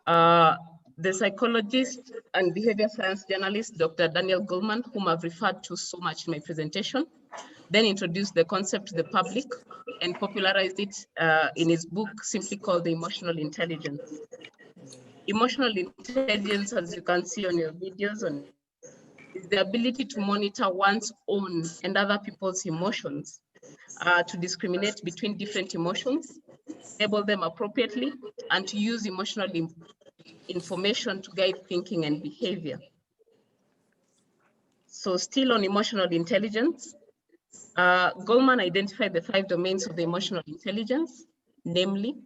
the psychologist and behavior science journalist, Dr. Daniel Goleman, whom I've referred to so much in my presentation, then introduced the concept to the public and popularized it in his book, simply called The Emotional Intelligence. Emotional intelligence, as you can see on your videos, is the ability to monitor one's own and other people's emotions, to discriminate between different emotions, label them appropriately, and to use emotional information to guide thinking and behavior. So still on emotional intelligence, Goleman identified the 5 domains of the emotional intelligence, namely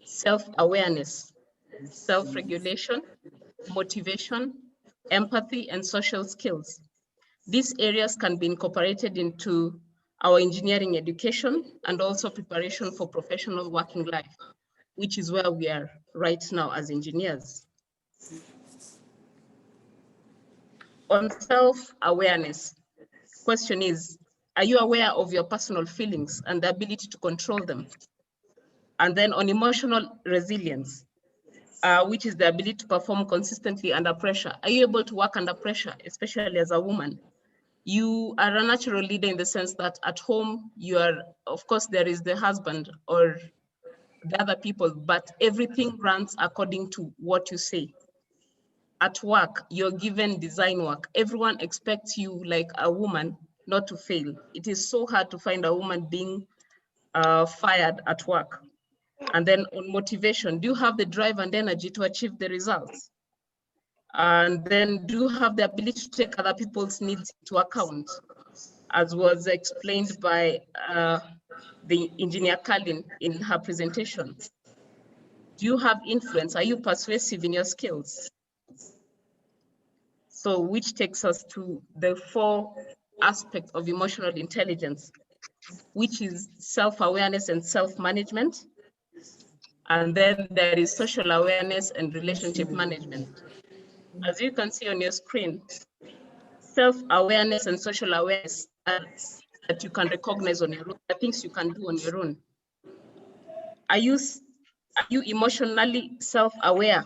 self-awareness, self-regulation, motivation, empathy, and social skills. These areas can be incorporated into our engineering education and also preparation for professional working life, which is where we are right now as engineers. On self-awareness, question is, are you aware of your personal feelings and the ability to control them? And then on emotional resilience, which is the ability to perform consistently under pressure. Are you able to work under pressure, especially as a woman? You are a natural leader in the sense that at home, you are, of course, there is the husband or the other people, but everything runs according to what you say. At work, you're given design work. Everyone expects you, like a woman, not to fail. It is so hard to find a woman being fired at work. And then on motivation, do you have the drive and energy to achieve the results? And then do you have the ability to take other people's needs into account? As was explained by the engineer Kalin in her presentation. Do you have influence? Are you persuasive in your skills? So which takes us to the 4 aspects of emotional intelligence, which is self-awareness and self-management. And then there is social awareness and relationship management. As you can see on your screen, self-awareness and social awareness are that you can recognize on your own, the things you can do on your own. Are you emotionally self-aware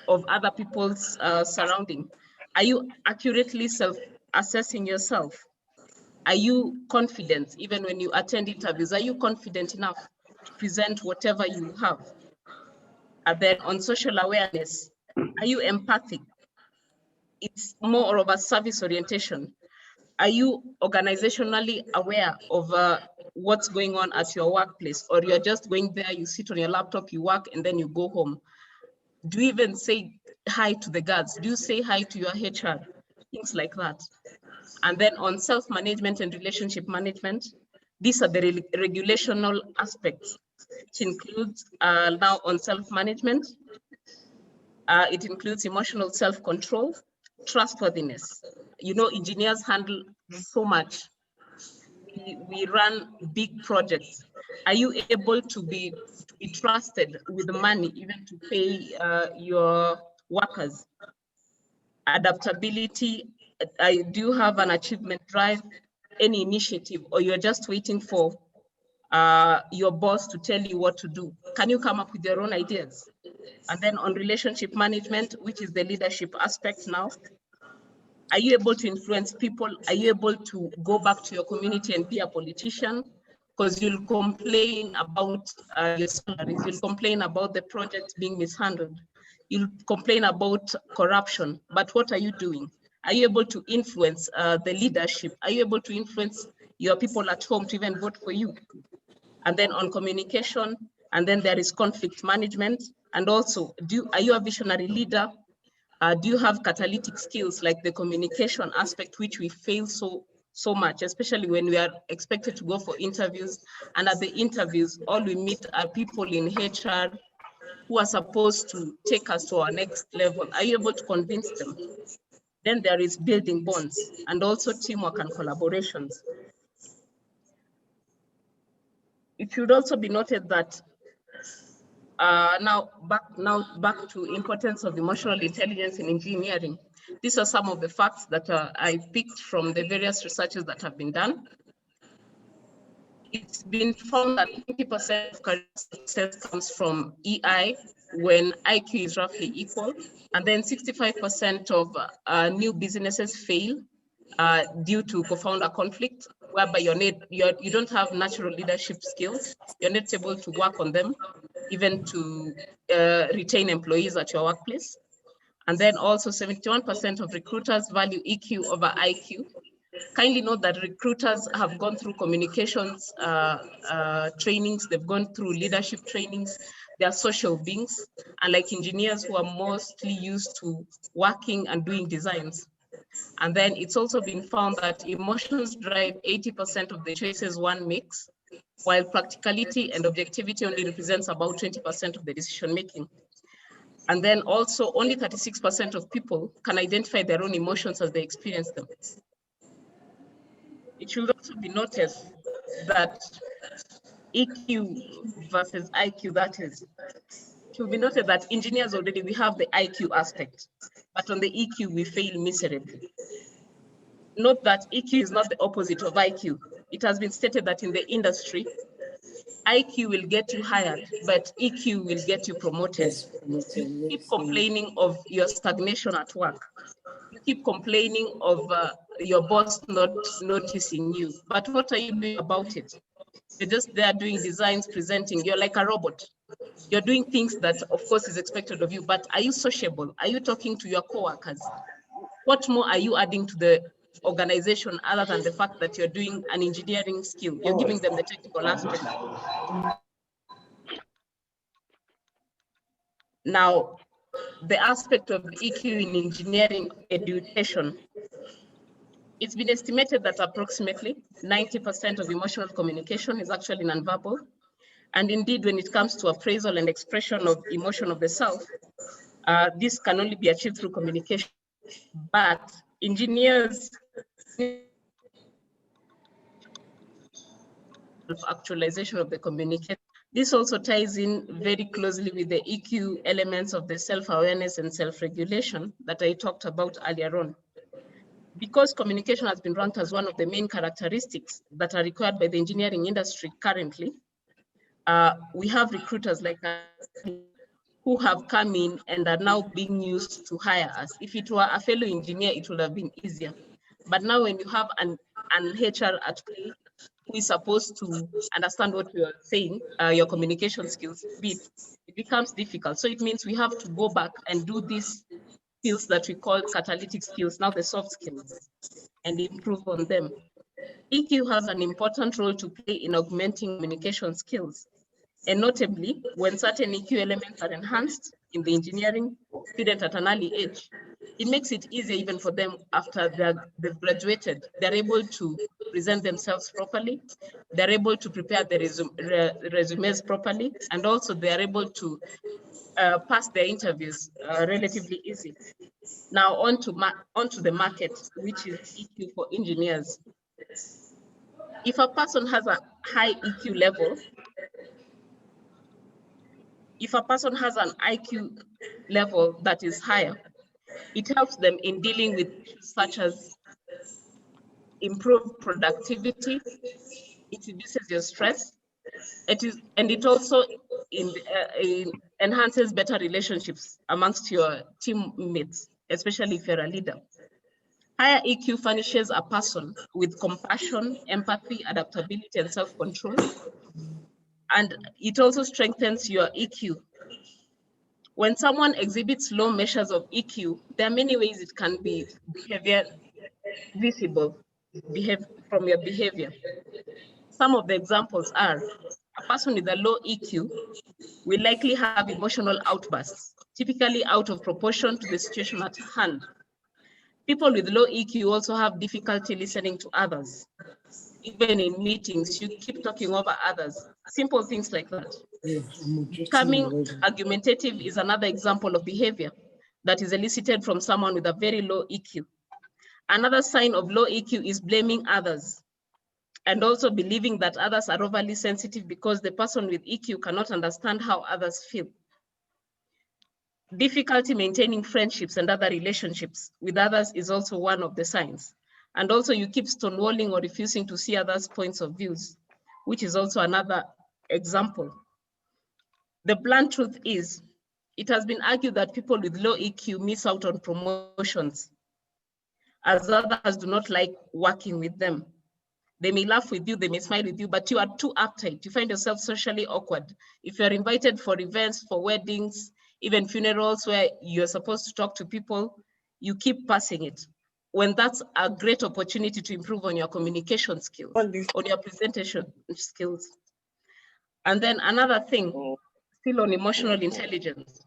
of other people's surrounding? Are you accurately self-assessing yourself? Are you confident even when you attend interviews? Are you confident enough to present whatever you have? And then on social awareness, are you empathic? It's more of a service orientation. Are you organizationally aware of what's going on at your workplace, or you're just going there, you sit on your laptop, you work, and then you go home? Do you even say hi to the guards? Do you say hi to your HR? Things like that. And then on self-management and relationship management, these are the regulational aspects, which includes now on self-management, it includes emotional self-control, trustworthiness. You know, engineers handle so much. We we run big projects. Are you able to be trusted with money, even to pay your workers? Adaptability, do you have an achievement drive, any initiative, or you're just waiting for your boss to tell you what to do? Can you come up with your own ideas? And then on relationship management, which is the leadership aspect now, are you able to influence people? Are you able to go back to your community and be a politician? Because you'll complain about your salaries, you'll complain about the project being mishandled, you'll complain about corruption, but what are you doing? Are you able to influence the leadership? Are you able to influence your people at home to even vote for you? And then on communication, and then there is conflict management. And also, are you a visionary leader? Do you have catalytic skills like the communication aspect, which we fail so much, especially when we are expected to go for interviews. And at the interviews, all we meet are people in HR who are supposed to take us to our next level. Are you able to convince them? Then there is building bonds and also teamwork and collaborations. It should also be noted that now back to importance of emotional intelligence in engineering. These are some of the facts that I picked from the various researches that have been done. It's been found that 90% of career success comes from EI when IQ is roughly equal, and then 65% of new businesses fail due to co-founder conflict, whereby you don't have natural leadership skills, you're not able to work on them, even to retain employees at your workplace. And then also 71% of recruiters value EQ over IQ. Kindly note that recruiters have gone through communications trainings, they've gone through leadership trainings, they are social beings, unlike engineers who are mostly used to working and doing designs. And then it's also been found that emotions drive 80% of the choices one makes, while practicality and objectivity only represents about 20% of the decision making. And then also only 36% of people can identify their own emotions as they experience them. It should also be noted that EQ versus IQ, that is, it should be noted that engineers already, we have the IQ aspect, but on the EQ, we fail miserably. Note that EQ is not the opposite of IQ. It has been stated that in the industry, IQ will get you hired, but EQ will get you promoted. You keep complaining of your stagnation at work. You keep complaining of your boss not noticing you, but what are you doing about it? You're just there doing designs, presenting, you're like a robot. You're doing things that of course is expected of you, but are you sociable? Are you talking to your coworkers? What more are you adding to the organization other than the fact that you're doing an engineering skill? You're giving them the technical aspect. Now, the aspect of EQ in engineering education, it's been estimated that approximately 90% of emotional communication is actually nonverbal. And indeed, when it comes to appraisal and expression of emotion of the self, this can only be achieved through communication. But engineers actualization of the communication. This also ties in very closely with the EQ elements of the self-awareness and self-regulation that I talked about earlier on. Because communication has been ranked as one of the main characteristics that are required by the engineering industry currently, we have recruiters like who have come in and are now being used to hire us. If it were a fellow engineer, it would have been easier. But now when you have an HR at play who is supposed to understand what you are saying, your communication skills, it becomes difficult. So it means we have to go back and do these skills that we call catalytic skills, now the soft skills, and improve on them. EQ has an important role to play in augmenting communication skills. And notably, when certain EQ elements are enhanced in the engineering student at an early age, it makes it easier even for them after they've graduated. They're able to present themselves properly. They're able to prepare their resumes properly. And also they're able to pass their interviews relatively easy. Now onto the market, which is EQ for engineers. If a person has a high EQ level, if a person has an IQ level that is higher, it helps them in dealing with issues such as improved productivity, it reduces your stress, it also enhances better relationships amongst your teammates, especially if you're a leader. Higher EQ furnishes a person with compassion, empathy, adaptability, and self-control. And it also strengthens your EQ. When someone exhibits low measures of EQ, there are many ways it can be visible from your behavior. Some of the examples are, a person with a low EQ will likely have emotional outbursts, typically out of proportion to the situation at hand. People with low EQ also have difficulty listening to others. Even in meetings, you keep talking over others. Simple things like that. Becoming argumentative is another example of behavior that is elicited from someone with a very low EQ. Another sign of low EQ is blaming others and also believing that others are overly sensitive because the person with EQ cannot understand how others feel. Difficulty maintaining friendships and other relationships with others is also one of the signs. And also you keep stonewalling or refusing to see others' points of views, which is also another example. The blunt truth is, it has been argued that people with low EQ miss out on promotions, as others do not like working with them. They may laugh with you, they may smile with you, but you are too uptight. You find yourself socially awkward. If you're invited for events, for weddings, even funerals where you're supposed to talk to people, you keep passing it. When that's a great opportunity to improve on your communication skills, on your presentation skills. And then another thing, still on emotional intelligence.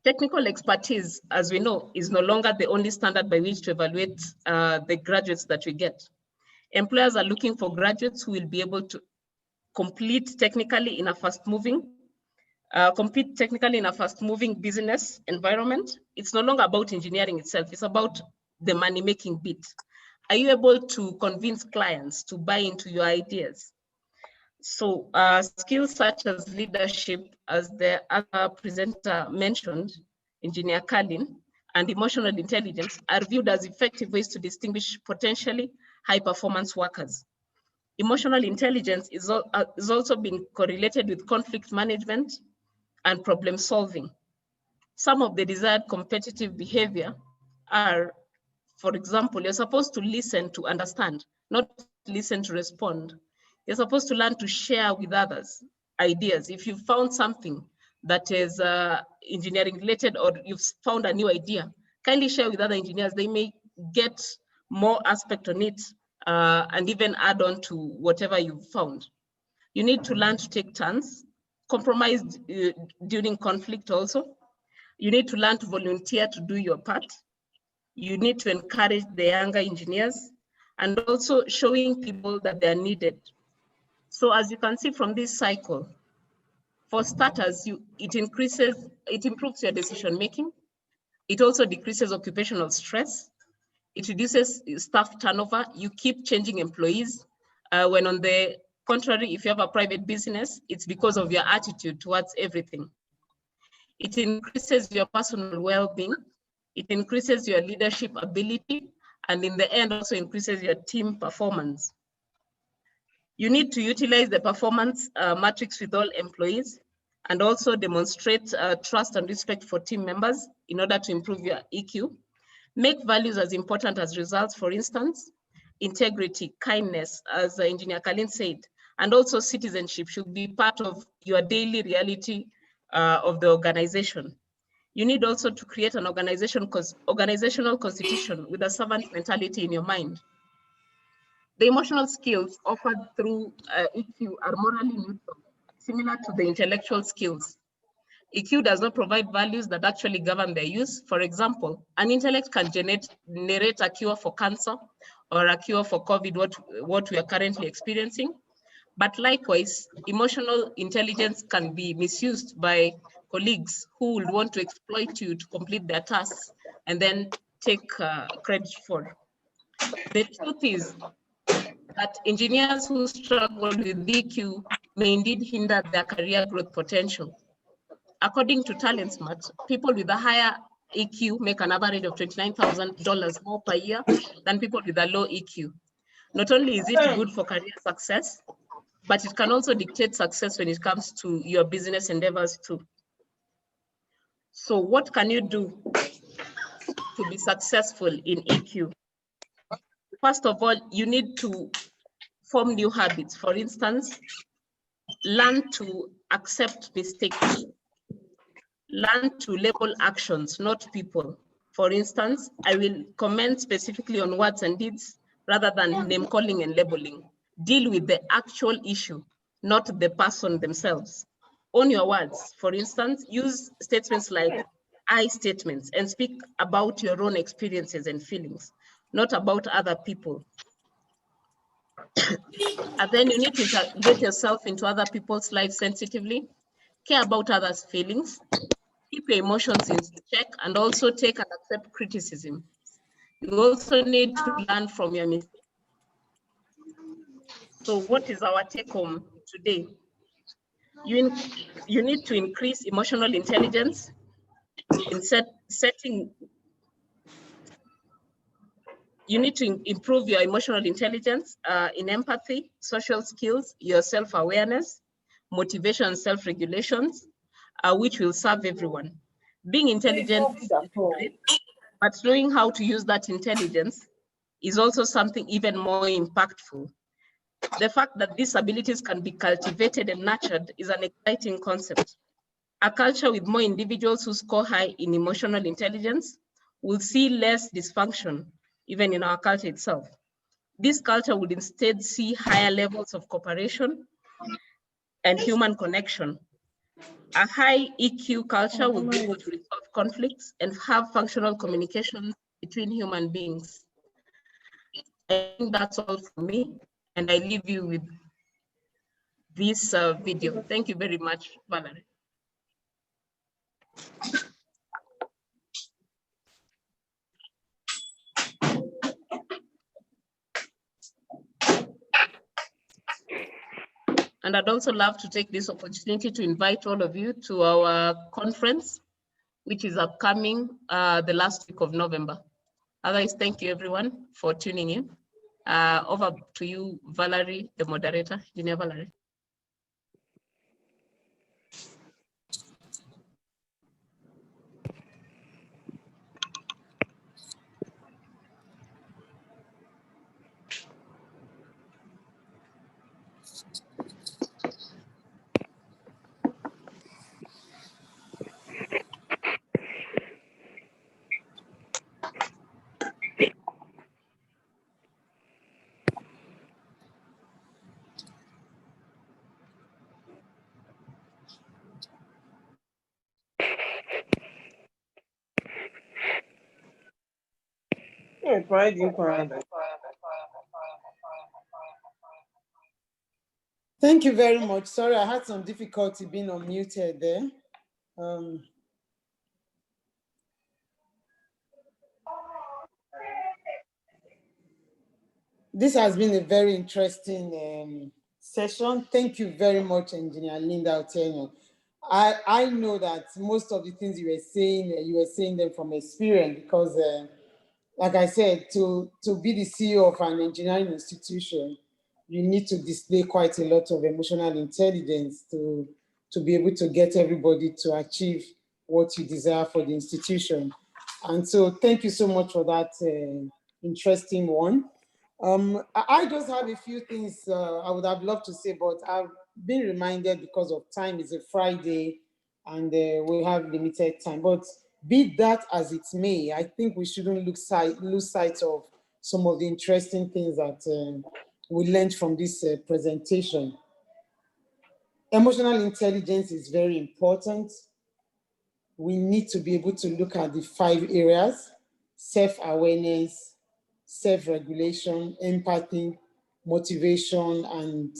Technical expertise, as we know, is no longer the only standard by which to evaluate the graduates that we get. Employers are looking for graduates who will be able to compete technically in a fast-moving business environment. It's no longer about engineering itself, it's about the money-making bit. Are you able to convince clients to buy into your ideas? So skills such as leadership, as the other presenter mentioned, Engineer Kalin, and emotional intelligence are viewed as effective ways to distinguish potentially high-performance workers. Emotional intelligence is also being correlated with conflict management and problem solving. Some of the desired competitive behavior are, for example, you're supposed to listen to understand, not listen to respond. You're supposed to learn to share with others ideas. If you've found something that is engineering related, or you've found a new idea, kindly share with other engineers. They may get more aspect on it and even add on to whatever you've found. You need to learn to take turns, compromise during conflict also. You need to learn to volunteer to do your part. You need to encourage the younger engineers and also showing people that they're needed. So as you can see from this cycle, for starters, it improves your decision-making. It also decreases occupational stress. It reduces staff turnover. You keep changing employees. When on the contrary, if you have a private business, it's because of your attitude towards everything. It increases your personal well-being. It increases your leadership ability, and in the end also increases your team performance. You need to utilize the performance matrix with all employees and also demonstrate trust and respect for team members in order to improve your EQ. Make values as important as results, for instance, integrity, kindness, as Engineer Kalin said, and also citizenship should be part of your daily reality of the organization. You need also to create an organizational constitution with a servant mentality in your mind. The emotional skills offered through EQ are morally neutral, similar to the intellectual skills. EQ does not provide values that actually govern their use. For example, an intellect can generate a cure for cancer or a cure for COVID, what we are currently experiencing. But likewise, emotional intelligence can be misused by colleagues who will want to exploit you to complete their tasks and then take credit for. The truth is, that engineers who struggle with EQ may indeed hinder their career growth potential. According to TalentSmart, people with a higher EQ make an average of $29,000 more per year than people with a low EQ. Not only is it good for career success, but it can also dictate success when it comes to your business endeavors too. So what can you do to be successful in EQ? First of all, you need to form new habits. For instance, learn to accept mistakes. Learn to label actions, not people. For instance, I will comment specifically on words and deeds rather than name calling and labeling. Deal with the actual issue, not the person themselves. Own your words. For instance, use statements like I statements and speak about your own experiences and feelings, not about other people. And then you need to integrate yourself into other people's lives sensitively, care about others' feelings, keep your emotions in check, and also take and accept criticism. You also need to learn from your mistakes. So what is our take home today? You need to increase emotional intelligence in setting. You need to improve your emotional intelligence in empathy, social skills, your self-awareness, motivation, self-regulations, which will serve everyone. Being intelligent is great, but knowing how to use that intelligence is also something even more impactful. The fact that these abilities can be cultivated and nurtured is an exciting concept. A culture with more individuals who score high in emotional intelligence will see less dysfunction, even in our culture itself. This culture would instead see higher levels of cooperation and human connection. A high EQ culture will be able to resolve conflicts and have functional communication between human beings. I think that's all for me, and I leave you with this video. Thank you very much, Valerie. And I'd also love to take this opportunity to invite all of you to our conference, which is upcoming the last week of November. Otherwise, thank you everyone for tuning in. Over to you, Valerie, the moderator, Engineer Valerie. Thank you very much. Sorry, I had some difficulty being unmuted there. This has been a very interesting session. Thank you very much, Engineer Linda Otenyo. I know that most of the things you were saying them from experience, because like I said, to be the CEO of an engineering institution, you need to display quite a lot of emotional intelligence to be able to get everybody to achieve what you desire for the institution. And so thank you so much for that interesting one. I just have a few things I would have loved to say, but I've been reminded because of time, it's a Friday and we have limited time. But be that as it may, I think we shouldn't lose sight of some of the interesting things that we learned from this presentation. Emotional intelligence is very important. We need to be able to look at the 5 areas: self-awareness, self-regulation, empathy, motivation, and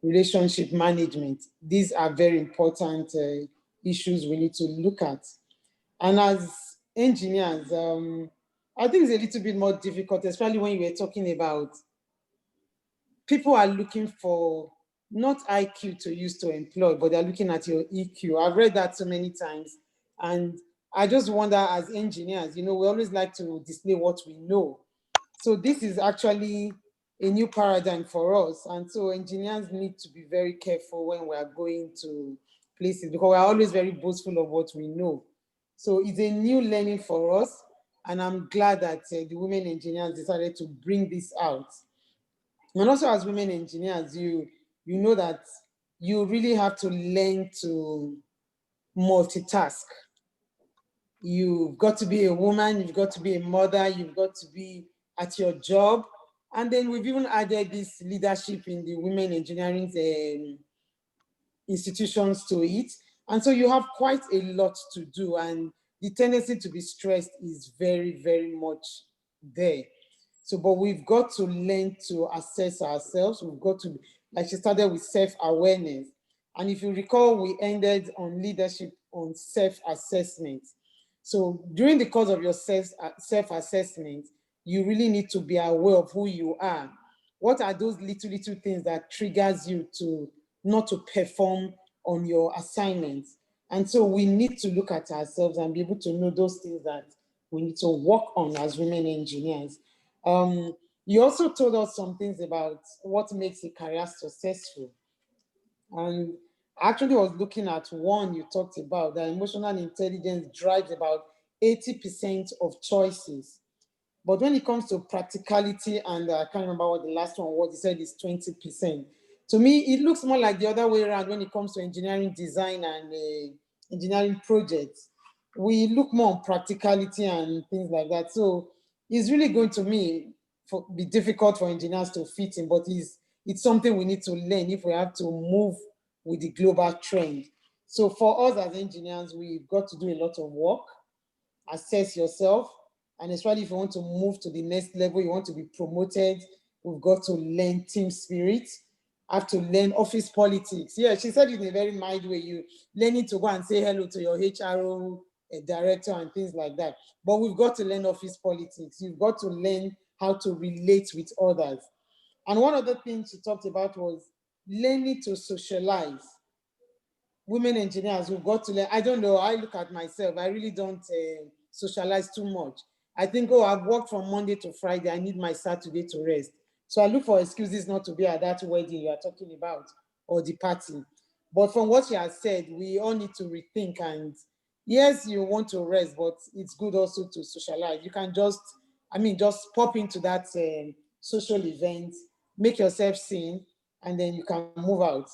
relationship management. These are very important issues we need to look at. And as engineers, I think it's a little bit more difficult, especially when you were talking about people are looking for not IQ to use to employ, but they're looking at your EQ. I've read that so many times. And I just wonder, as engineers, we always like to display what we know. So this is actually a new paradigm for us. And so engineers need to be very careful when we are going to places, because we're always very boastful of what we know. So it's a new learning for us. And I'm glad that the women engineers decided to bring this out. And also, as women engineers, you know that you really have to learn to multitask. You've got to be a woman, you've got to be a mother, you've got to be at your job. And then we've even added this leadership in the women engineering institutions to it. And so you have quite a lot to do, and the tendency to be stressed is very, very much there. So, but we've got to learn to assess ourselves. We've got to, like she started with self-awareness. And if you recall, we ended on leadership on self-assessment. So during the course of your self-assessment, you really need to be aware of who you are. What are those little things that triggers you to not to perform on your assignments? And so we need to look at ourselves and be able to know those things that we need to work on as women engineers. You also told us some things about what makes a career successful. And I actually was looking at one you talked about, that emotional intelligence drives about 80% of choices. But when it comes to practicality, and I can't remember what the last one was, he said is 20%. To me, it looks more like the other way around when it comes to engineering design and engineering projects. We look more on practicality and things like that. So it's really going to be difficult for engineers to fit in, but it's something we need to learn if we have to move with the global trend. So for us as engineers, we've got to do a lot of work, assess yourself, and especially if you want to move to the next level, you want to be promoted, we've got to learn team spirit, have to learn office politics. Yeah, she said it in a very mild way. You learning to go and say hello to your HRO director and things like that. But we've got to learn office politics. You've got to learn how to relate with others. And one of the things she talked about was learning to socialize. Women engineers who've got to learn. I don't know, I look at myself, I really don't socialize too much. I think, oh, I've worked from Monday to Friday, I need my Saturday to rest. So I look for excuses not to be at that wedding you are talking about, or the party. But from what she has said, we all need to rethink. And yes, you want to rest, but it's good also to socialize. You can just pop into that social event, make yourself seen, and then you can move out.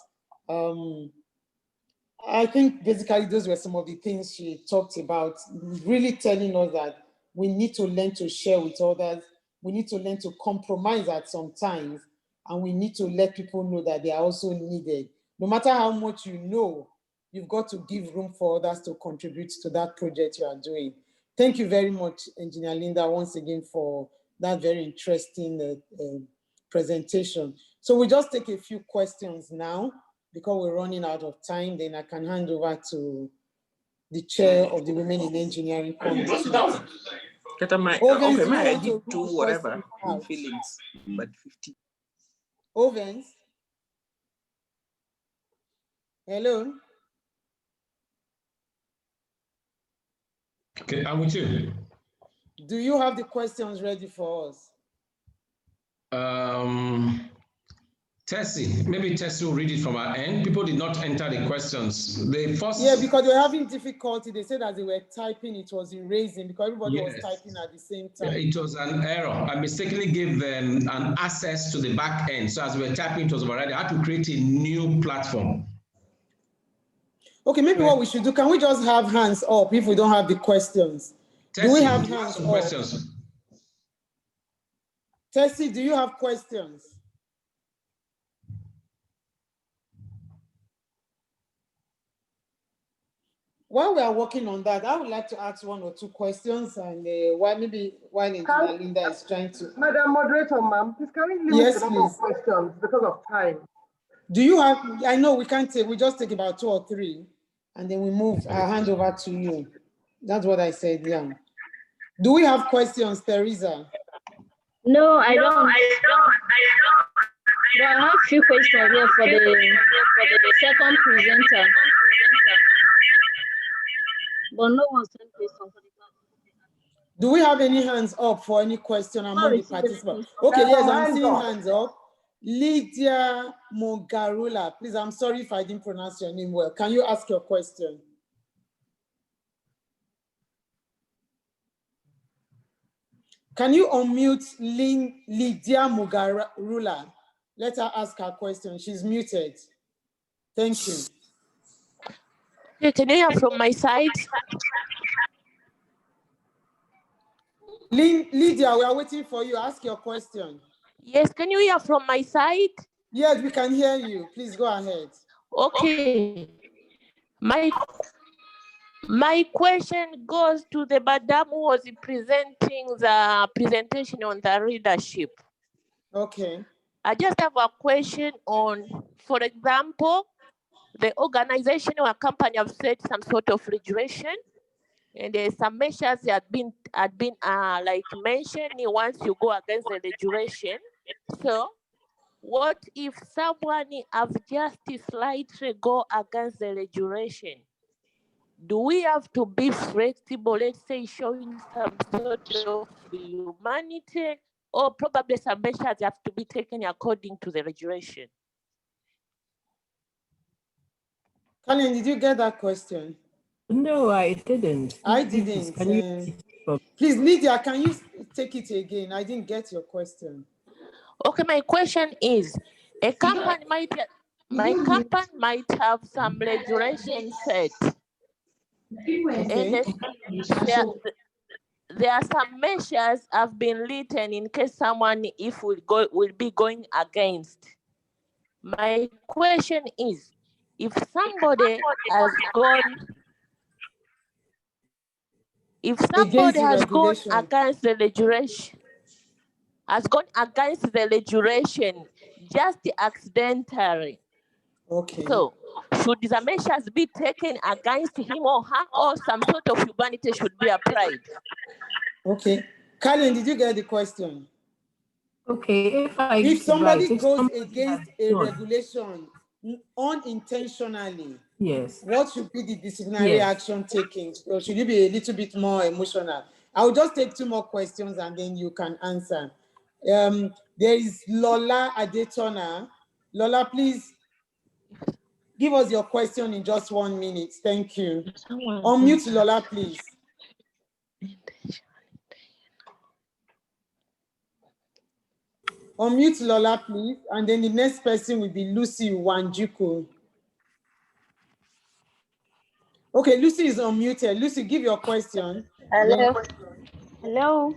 I think basically those were some of the things she talked about, really telling us that we need to learn to share with others. We need to learn to compromise at some times, and we need to let people know that they are also needed. No matter how much you know, you've got to give room for others to contribute to that project you are doing. Thank you very much, Engineer Linda, once again for that very interesting presentation. So we just take a few questions now, because we're running out of time. Then I can hand over to the chair of the Women in Engineering Committee. Okay, may I did do whatever feelings, but 50. Ovens. Hello. Okay, I'm with you. Do you have the questions ready for us? Tessie, maybe Tessie will read it from our end. People did not enter the questions. The first... Yeah, because they were having difficulty. They said as they were typing, it was erasing because everybody was typing at the same time. It was an error. I mistakenly gave them an access to the back end. So as we were typing, it was already. I had to create a new platform. Okay, maybe what we should do, can we just have hands up if we don't have the questions? Tessie, do we have hands up? Questions? Tessie, do you have questions? While we are working on that, I would like to ask one or two questions, and while Engineer Linda is trying to. Madam Moderator, ma'am, please can we limit the number of questions because of time? Do you have? I know we can't take. We just take about 2 or 3, and then we move. I'll hand over to you. That's what I said. Yeah. Do we have questions, Teresa? No, I don't. I have a few questions here for the second presenter. But no one sent questions for the class. Do we have any hands up for any question among the participants? Okay, yes, I'm seeing hands up. Lydia Mogarula, please, I'm sorry if I didn't pronounce your name well. Can you ask your question? Can you unmute Lydia Mogarula? Let her ask her question. She's muted. Thank you. Hey, can you hear from my side? Lydia, we are waiting for you. Ask your question. Yes, can you hear from my side? Yes, we can hear you. Please go ahead. Okay. My question goes to the madam who was presenting the presentation on the leadership. Okay. I just have a question on, for example, the organization or company have set some sort of regulation, and there's some measures that had been like mentioned once you go against the regulation. So what if someone have just slightly go against the regulation? Do we have to be flexible, let's say showing some sort of humanity, or probably some measures have to be taken according to the regulation? Colin, did you get that question? No, I didn't. I didn't. Can you please, Lydia, can you take it again? I didn't get your question. Okay, my question is, a company might have some regulation set. Okay. And there are some measures have been written in case someone will be going against. My question is, if somebody has gone against the regulation, just accidentally. Okay. So should the measures be taken against him or her, or some sort of humanity should be applied? Okay. Colin, did you get the question? Okay, if somebody goes against a regulation unintentionally, yes, what should be the disciplinary action taken? Or should you be a little bit more emotional? I'll just take 2 more questions and then you can answer. There is Lola Adetona. Lola, please give us your question in just 1 minute. Thank you. Unmute Lola, please. Unmute Lola, please. And then the next person will be Lucy Wanjuku. Okay, Lucy is unmuted. Lucy, give your question. Hello. Hello.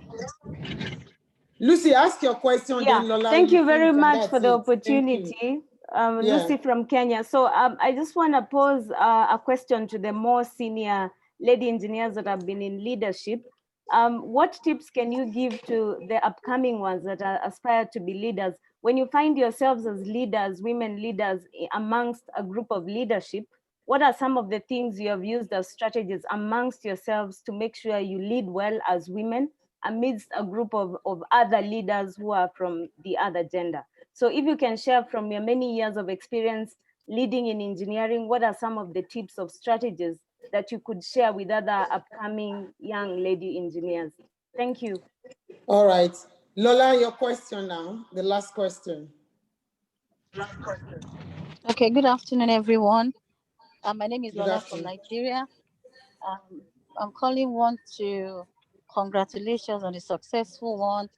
Lucy, ask your question. Yeah, then Lola, thank you very much for the opportunity. Yeah. Lucy from Kenya. So I just want to pose a question to the more senior lady engineers that have been in leadership. What tips can you give to the upcoming ones that aspire to be leaders? When you find yourselves as leaders, women leaders amongst a group of leadership, what are some of the things you have used as strategies amongst yourselves to make sure you lead well as women amidst a group of other leaders who are from the other gender? So if you can share from your many years of experience leading in engineering, what are some of the tips of strategies that you could share with other upcoming young lady engineers? Thank you. All right. Lola, your question now, the last question. Okay, good afternoon, everyone. My name is Lola from Nigeria. I'm calling to congratulations on the successful one.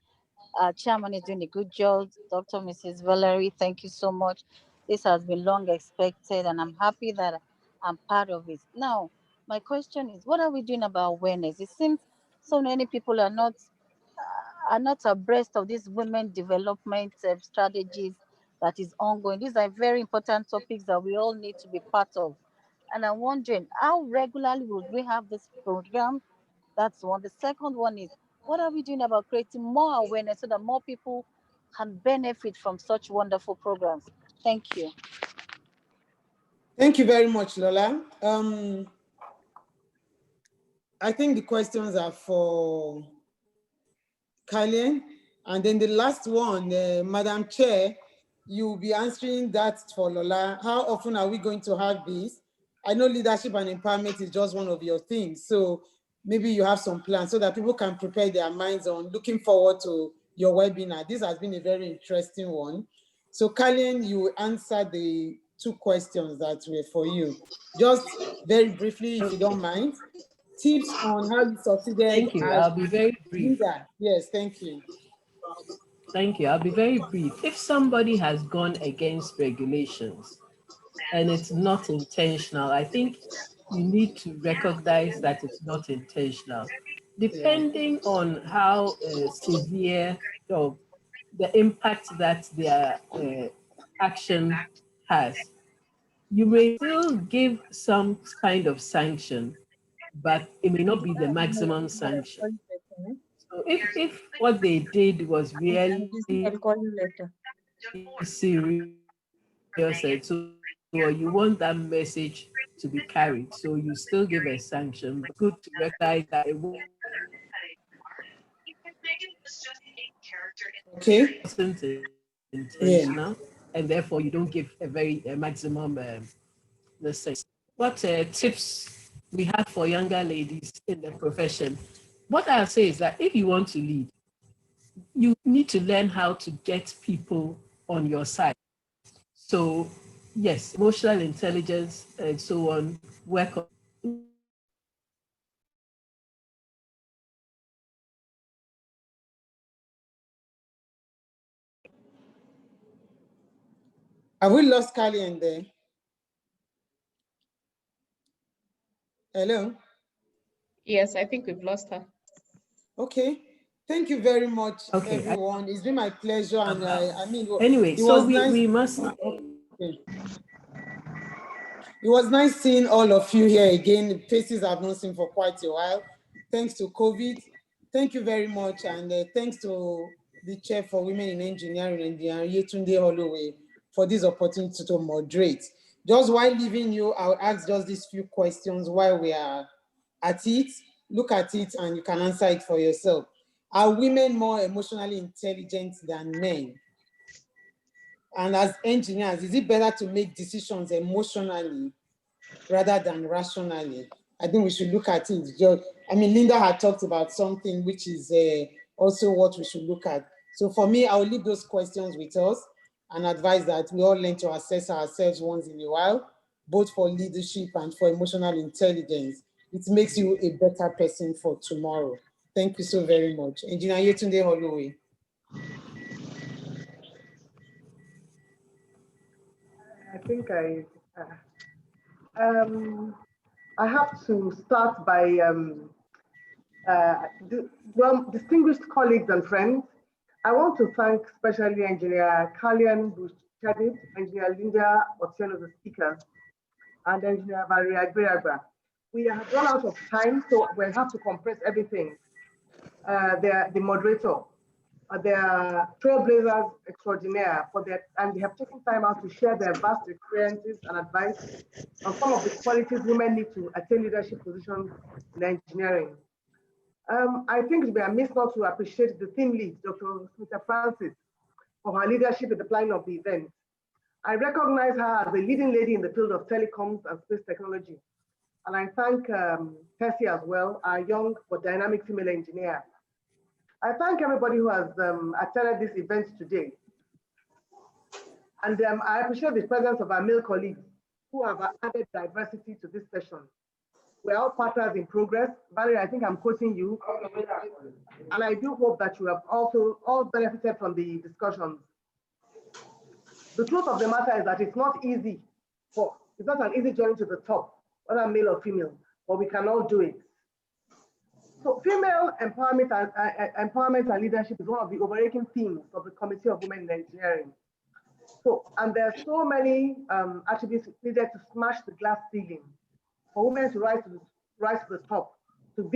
Chairman is doing a good job. Dr. Mrs. Valerie, thank you so much. This has been long expected, and I'm happy that I'm part of it. Now, my question is, what are we doing about awareness? It seems so many people are not abreast of these women development strategies that is ongoing. These are very important topics that we all need to be part of. And I'm wondering, how regularly would we have this program? That's one. The second one is, what are we doing about creating more awareness so that more people can benefit from such wonderful programs? Thank you. Thank you very much, Lola. I think the questions are for Kylian. And then the last one, Madam Chair, you'll be answering that for Lola. How often are we going to have this? I know leadership and empowerment is just one of your things. So maybe you have some plans so that people can prepare their minds on looking forward to your webinar. This has been a very interesting one. So Kalien, you answered the 2 questions that were for you. Just very briefly, if you don't mind, tips on how you succeeded. Thank you. As I'll be very brief. leader. Yes, thank you. Thank you. I'll be very brief. If somebody has gone against regulations and it's not intentional, I think you need to recognize that it's not intentional. Depending on how severe or the impact that their action has, you may still give some kind of sanction, but it may not be the maximum sanction. So if what they did was really I'll call you later. serious, and so you want that message to be carried, so you still give a sanction. But good to recognize that it wasn't intentional, and therefore you don't give a maximum let's say. What tips we have for younger ladies in the profession? What I'll say is that if you want to lead, you need to learn how to get people on your side. So yes, emotional intelligence and so on, work on. Have we lost Kalien there? Hello? Yes, I think we've lost her. Okay. Thank you very much, everyone. It's been my pleasure. And I mean, anyway, it was nice. we must. Okay. It was nice seeing all of you here again. Faces I've not seen for quite a while. Thanks to COVID. Thank you very much. And thanks to the Chair for Women in Engineering, Yetunde Holloway, for this opportunity to moderate. Just while leaving you, I'll ask just these few questions while we are at it. Look at it and you can answer it for yourself. Are women more emotionally intelligent than men? And as engineers, is it better to make decisions emotionally rather than rationally? I think we should look at it. I mean, Linda had talked about something which is also what we should look at. So for me, I'll leave those questions with us and advise that we all learn to assess ourselves once in a while, both for leadership and for emotional intelligence. It makes you a better person for tomorrow. Thank you so very much. Engineer Yetunde Holloway. I think I have to start by well, distinguished colleagues and friends. I want to thank especially Engineer Kalien Bushadid, Engineer Linda Otieno, the speaker, and Engineer Maria Gbeagba. We have run out of time, so we'll have to compress everything. The moderator, they are trailblazers extraordinaire and they have taken time out to share their vast experiences and advice on some of the qualities women need to attain leadership positions in engineering. I think it would be amiss not to appreciate the team lead, Dr. Smita Francis, for her leadership in the planning of the event. I recognize her as a leading lady in the field of telecoms and space technology. And I thank Percy as well, our young but dynamic female engineer. I thank everybody who has attended this event today. And I appreciate the presence of our male colleagues who have added diversity to this session. We're all partners in progress. Valerie, I think I'm quoting you. And I do hope that you have also all benefited from the discussions. The truth of the matter is that it's not easy. It's not an easy journey to the top, whether male or female, but we can all do it. So female empowerment and leadership is one of the overarching themes of the Committee of Women in Engineering. So, and there are so many attributes needed to smash the glass ceiling for women to rise to the top, to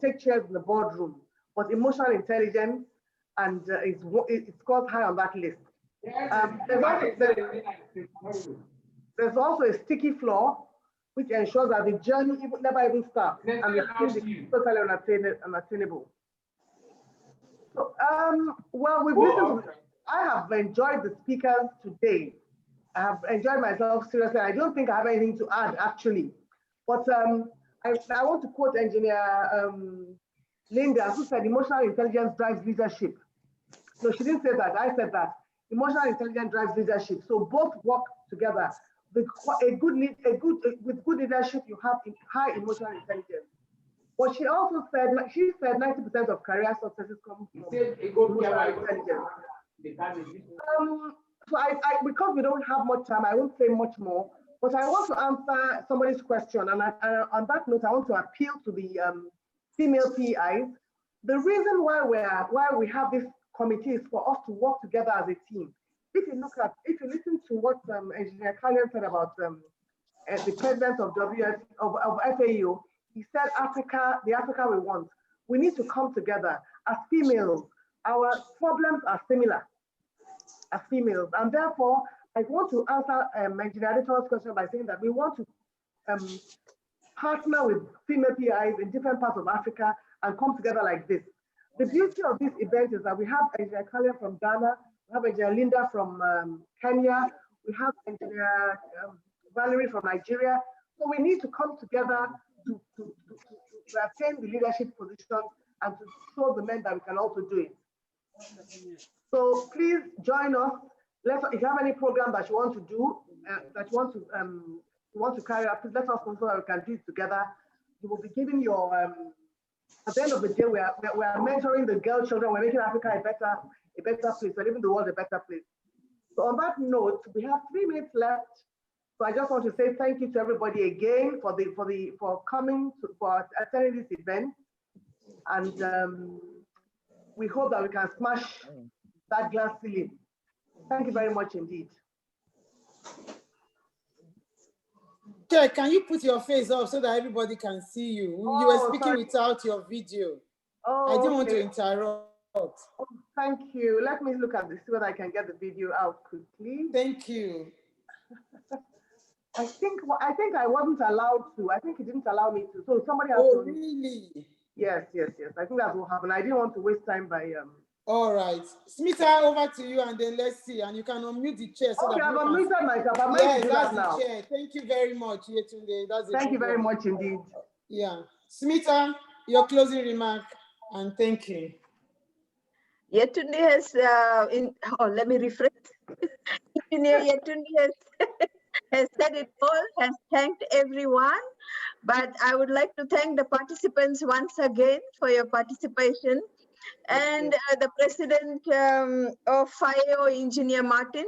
take chairs in the boardroom. But emotional intelligence and it scores high on that list. There's also a sticky floor which ensures that the journey never even starts and it's totally unattainable. So, well, we've listened to, I have enjoyed the speakers today. I have enjoyed myself seriously. I don't think I have anything to add actually. But I want to quote Engineer Linda, who said emotional intelligence drives leadership. No, she didn't say that. I said that. Emotional intelligence drives leadership. So both work together. With good leadership, you have high emotional intelligence. But she also said, 90% of career successes come from emotional intelligence. So because we don't have much time, I won't say much more. But I want to answer somebody's question, and on that note, I want to appeal to the female PIs. The reason why we have this committee is for us to work together as a team. If you listen to what Engineer Kalian said about the president of FAEO, he said the Africa we want. We need to come together as females. Our problems are similar as females, and therefore I want to answer Engineer Adeto's question by saying that we want to partner with female PIs in different parts of Africa and come together like this. The beauty of this event is that we have Engineer Kalian from Ghana, we have Engineer Linda from Kenya, we have Engineer Valerie from Nigeria. So we need to come together to attain the leadership position and to show the men that we can also do it. So please join us. If you have any program that you want to do, that you want to carry out, please let us know so that we can do it together. You will be giving your, at the end of the day, we are mentoring the girl children. We're making Africa a better place, and even the world a better place. So on that note, we have 3 minutes left. So I just want to say thank you to everybody again for attending this event, and we hope that we can smash that glass ceiling. Thank you very much indeed. Okay, can you put your face up so that everybody can see you? You were speaking without your video. I didn't want to interrupt. Oh, thank you. Let me look at this, see whether I can get the video out quickly. Thank you. I think I wasn't allowed to. I think he didn't allow me to. So somebody has to. Really? Yes. I think that's what happened. I didn't want to waste time by All right, Smita, over to you, and then let's see. And you can unmute the chair. So okay, I've unmuted myself. I'm yes, that's the chair. Thank you very much, Yetunde. Thank you very much indeed. Yeah, Smita, your closing remark, and thank you. Yetunde has let me refresh. Yetunde has said it all, has thanked everyone, but I would like to thank the participants once again for your participation, and the president of FAEO, Engineer Martin,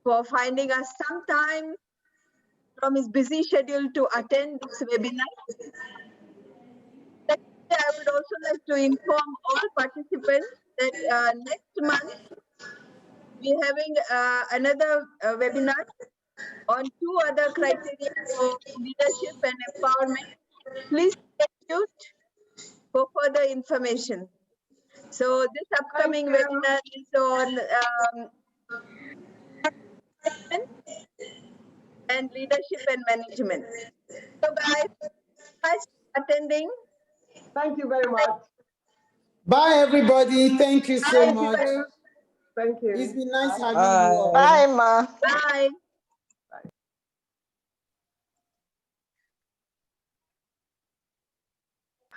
for finding us some time from his busy schedule to attend this webinar. I would also like to inform all participants that next month we're having another webinar on 2 other criteria for leadership and empowerment. Please stay tuned for further information. So this upcoming webinar is on and leadership and management. So guys, thanks for attending. Thank you very much. Bye everybody. Thank you so much. Thank you. It's been nice having you all. Bye, Ma. Bye.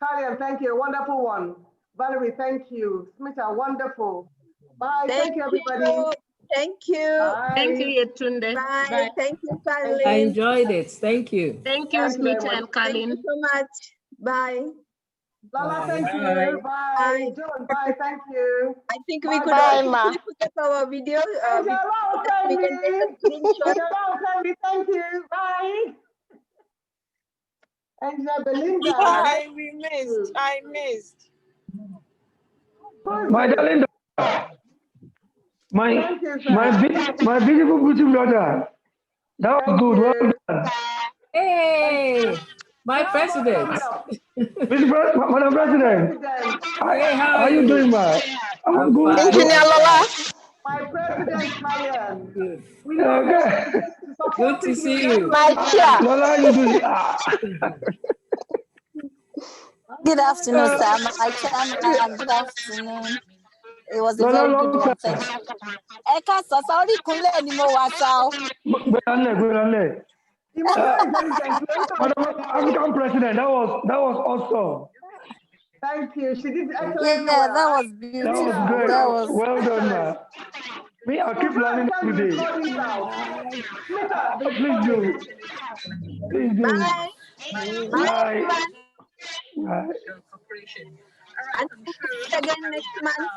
Kalian, thank you. Wonderful one. Valerie, thank you. Smita, wonderful. Bye. Thank you, everybody. Thank you. Bye. Thank you, Yetunde. Bye. Bye. Thank you, Kalin. I enjoyed it. Thank you. Thank you, Smita and Kalin. Thank you so much. Bye. Lala, thank you. Bye. John, bye. Thank you. I think we could also put up our video. We can take a screenshot. Thank you. Bye. And Belinda. I missed. My darling daughter, my beautiful daughter. That was good. Well done. Hey, my president. Madam President. Hey, how are you doing, ma? I'm good. Engineer Lola. My president, Kalian. Good. Okay. Good to see you. My chair. Lola, how you doing? Good afternoon, sir. My chairman. Good afternoon. It was a very good one. Thank you. Eka Sasauri Kule Nimo Wasao. African president, that was awesome. Thank you. She did excellent. Yeah, that was beautiful. That was great. That was well done, man. Me, I'll keep learning every day. Please do. Please do. Bye. Bye. Bye. Bye. And again next month.